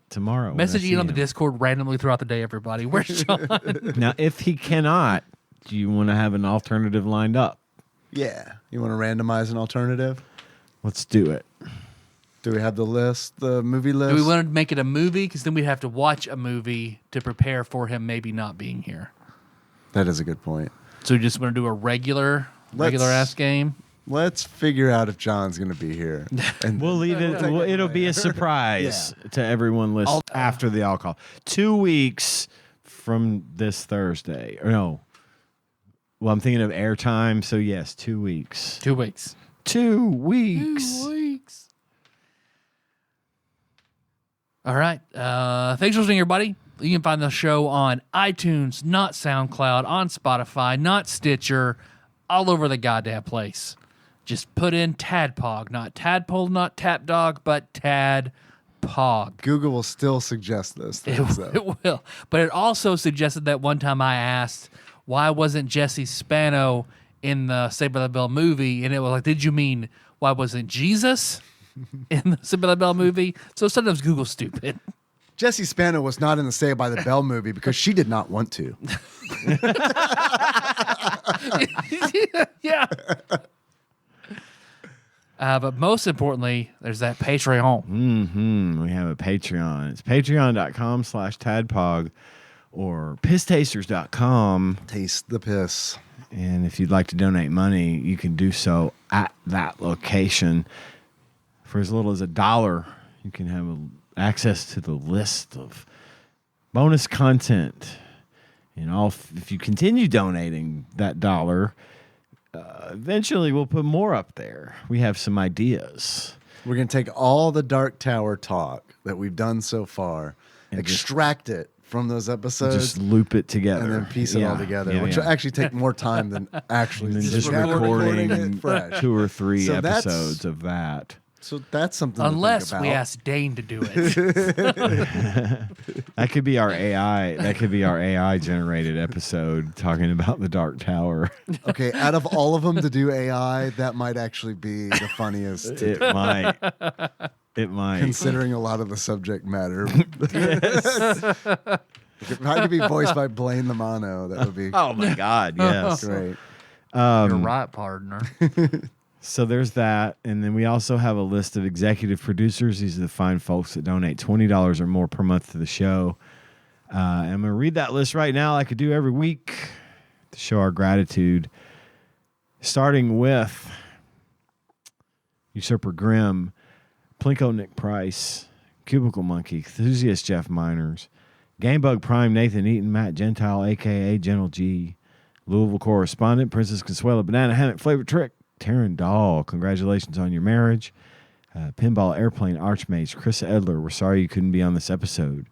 tomorrow. when I Messaging see on the him. Discord randomly throughout the day, everybody. Where's John? Now, if he cannot, do you want to have an alternative lined up? Yeah. You want to randomize an alternative? Let's do it. Do we have the list, the movie list? Do we want to make it a movie? Because then we'd have to watch a movie to prepare for him maybe not being here. That is a good point. So we just want to do a regular ass game. Let's figure out if John's going to be here. And We'll leave it. It'll be a surprise to everyone listening after the all-call. 2 weeks from this Thursday. Or no. Well, I'm thinking of airtime. So, yes, 2 weeks. 2 weeks. 2 weeks. 2 weeks. All right. Thanks for listening, everybody. You can find the show on iTunes, not SoundCloud, on Spotify, not Stitcher, all over the goddamn place. Just put in TADPOG, not Tadpole, not TapDog, but TADPOG. Google will still suggest this. It will. But it also suggested that one time I asked, why wasn't Jesse Spano in the Saved by the Bell movie? And it was like, did you mean, why wasn't Jesus in the Saved by the Bell movie? So sometimes Google's stupid. Jesse Spano was not in the Saved by the Bell movie because she did not want to. Yeah. But most importantly, there's that Patreon. We have a Patreon. It's patreon.com/tadpog or pisstasters.com. Taste the piss. And if you'd like to donate money, you can do so at that location. For as little as $1, you can have access to the list of bonus content. And if you continue donating that $1, eventually we'll put more up there. We have some ideas. We're going to take all the Dark Tower talk that we've done so far, And extract it from those episodes, Just loop it together. and then piece it all together, which will actually take more time than actually And then just recording recording it fresh. 2 or 3 So that's- episodes of that. So that's something Unless to think we about. ask Dane to do it. That could be our AI. That could be our AI generated episode talking about the Dark Tower. Okay, out of all of them to do AI, that might actually be the funniest, It might. It might. considering a lot of the subject matter. If I could be voiced by Blaine the Mono, that would be Oh my God! Yes. great. You're right, partner. So there's that, and then we also have a list of executive producers. These are the fine folks that donate $20 or more per month to the show. And I'm going to read that list right now, like I do every week, to show our gratitude. Starting with Usurper Grimm, Plinko Nick Price, Cubicle Monkey, Enthusiast Jeff Miners, Gamebug Prime Nathan Eaton, Matt Gentile, a.k.a. Gentle G, Louisville Correspondent, Princess Consuela, Banana Hammock Flavor Trick, Taryn Dahl, congratulations on your marriage. Pinball Airplane Archmage, Chris Edler, we're sorry you couldn't be on this episode.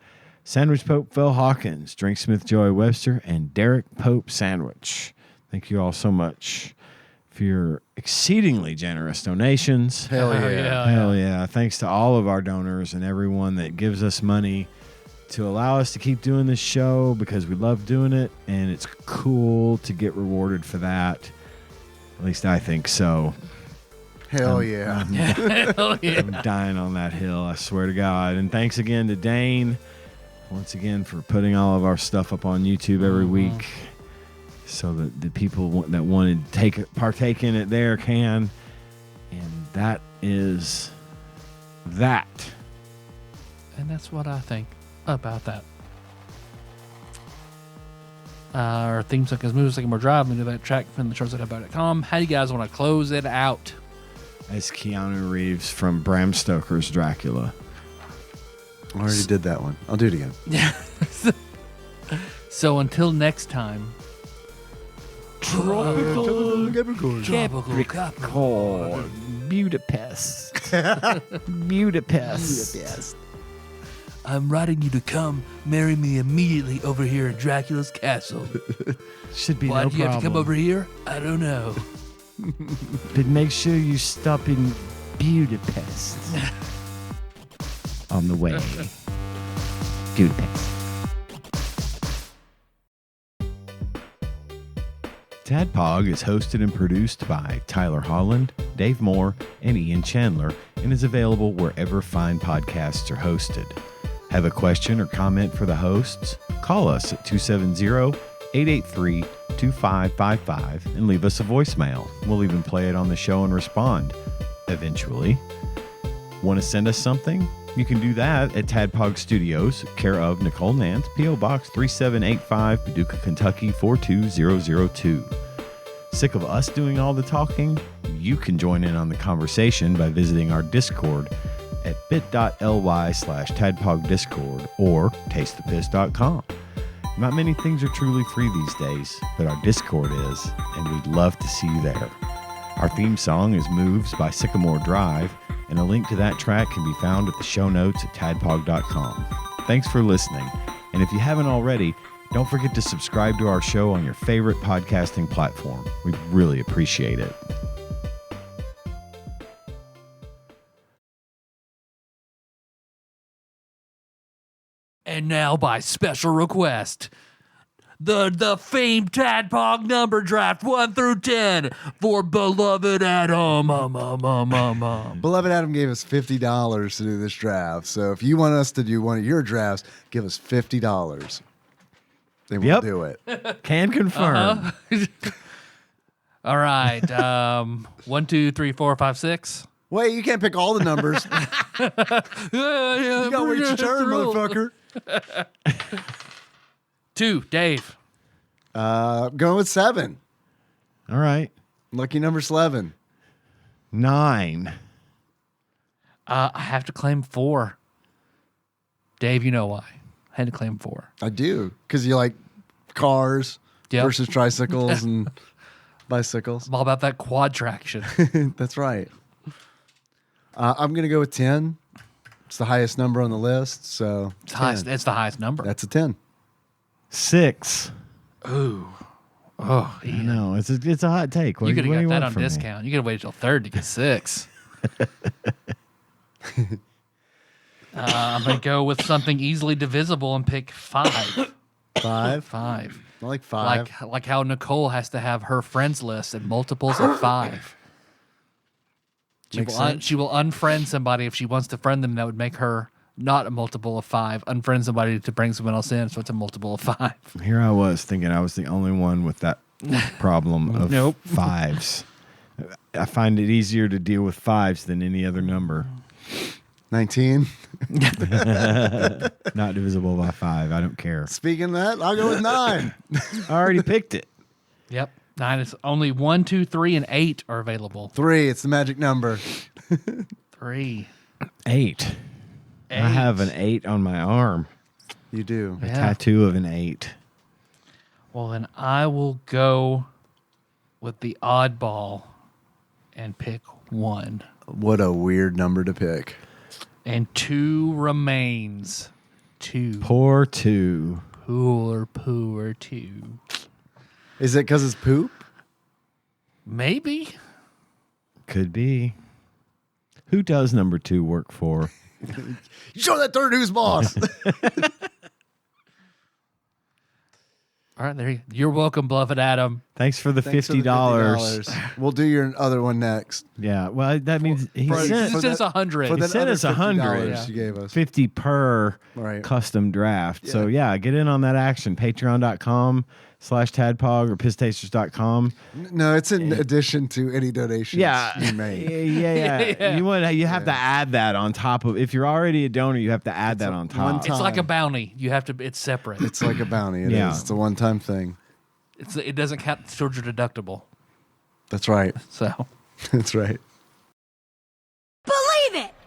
Sandwich Pope Phil Hawkins, Drinksmith Joey Webster, and Derek Pope Sandwich. Thank you all so much for your exceedingly generous donations. Hell yeah. Hell yeah. Thanks to all of our donors and everyone that gives us money to allow us to keep doing this show because we love doing it, and it's cool to get rewarded for that. At least I think so. Hell yeah. Hell yeah. I'm dying on that hill, I swear to God. And thanks again to Dane, once again, for putting all of our stuff up on YouTube every week so that the people that want to partake in it there can. And that is that. And that's what I think about that. Our theme song is Moves Like More Drive. We do that track from the charts.com. How do you guys want to close it out? As Keanu Reeves from Bram Stoker's Dracula. I already did that one. I'll do it again. Yeah. So until next time. Tropical Capricorn. Budapest. Budapest. I'm writing you to come marry me immediately over here at Dracula's castle. Should be Why no do you have to come problem. over here? I don't know. But make sure you stop in Budapest. On the way. Budapest. TADPOG is hosted and produced by Tyler Holland, Dave Moore, and Ian Chandler, and is available wherever fine podcasts are hosted. Have a question or comment for the hosts? Call us at 270-883-2555 and leave us a voicemail. We'll even play it on the show and respond eventually. Want to send us something? You can do that at TADPOG Studios, care of Nicole Nance, P.O. Box 3785, Paducah, Kentucky 42002. Sick of us doing all the talking? You can join in on the conversation by visiting our Discord at bit.ly/TADPOG Discord or tastethepiss.com. Not many things are truly free these days, but our Discord is, and we'd love to see you there. Our theme song is Moves by Sycamore Drive, and a link to that track can be found at the show notes at tadpog.com. Thanks for listening, and if you haven't already, don't forget to subscribe to our show on your favorite podcasting platform. We'd really appreciate it. And now, by special request, the famed Tadpog number draft 1 through 10 for beloved Adam. Beloved Adam gave us $50 to do this draft. So if you want us to do one of your drafts, give us $50. Then we'll Yep. do it. Can confirm. All right. 1, 2, 3, 4, 5, 6. Wait, you can't pick all the numbers. You gotta wait your turn, motherfucker. 2, Dave. Going with 7. All right. Lucky number 11. 9. I have to claim 4. Dave, you know why. I had to claim 4. I do, because you like cars Yep. versus tricycles and bicycles. I'm all about that quad traction. That's right. I'm going to go with 10. It's the highest number on the list, so It's 10. the highest number. That's a 10. 6. Ooh. Oh, I know. It's a hot take. What you do could what do have got you that want on from me? discount. You could have waited till 3rd to get 6. I'm going to go with something easily divisible and pick 5. 5. 5. I like 5. Like how Nicole has to have her friends list and multiples of 5. Makes sense. She will unfriend somebody if she wants to friend them. That would make her not a multiple of 5. Unfriend somebody to bring someone else in, so it's a multiple of 5. Here I was thinking I was the only one with that problem of Nope. 5s. I find it easier to deal with 5s than any other number. 19. Not divisible by 5. I don't care. Speaking of that, I'll go with 9. I already picked it. Yep. 9 is only 1, 2, 3, and 8 are available. 3. It's the magic number. 3. 8. I have an 8 on my arm. You do. A Yeah. tattoo of an 8. Well, then I will go with the oddball and pick 1. What a weird number to pick. And 2 remains. 2. Poor 2. Poor 2. Is it because it's poop? Maybe. Could be. Who does number 2 work for? Show that third who's boss. All right, there you're welcome, beloved Adam. Thanks for the Thanks for the $50. We'll do your other one next. Yeah, well, that means he For- sent, This is that- 100. For He that sent other us 100. $50 you gave us. 50 per Right. custom draft. So yeah, get in on that action. Patreon.com/tadpog or pisstasters.com. No, it's in addition to any donations you make. Yeah. You have to add that on top of, if you're already a donor, you have to add that on top. It's like a bounty. You have to. It's separate. It's like a bounty. It is. Yeah. It's a one-time thing. It doesn't count towards your deductible. That's right. So That's right.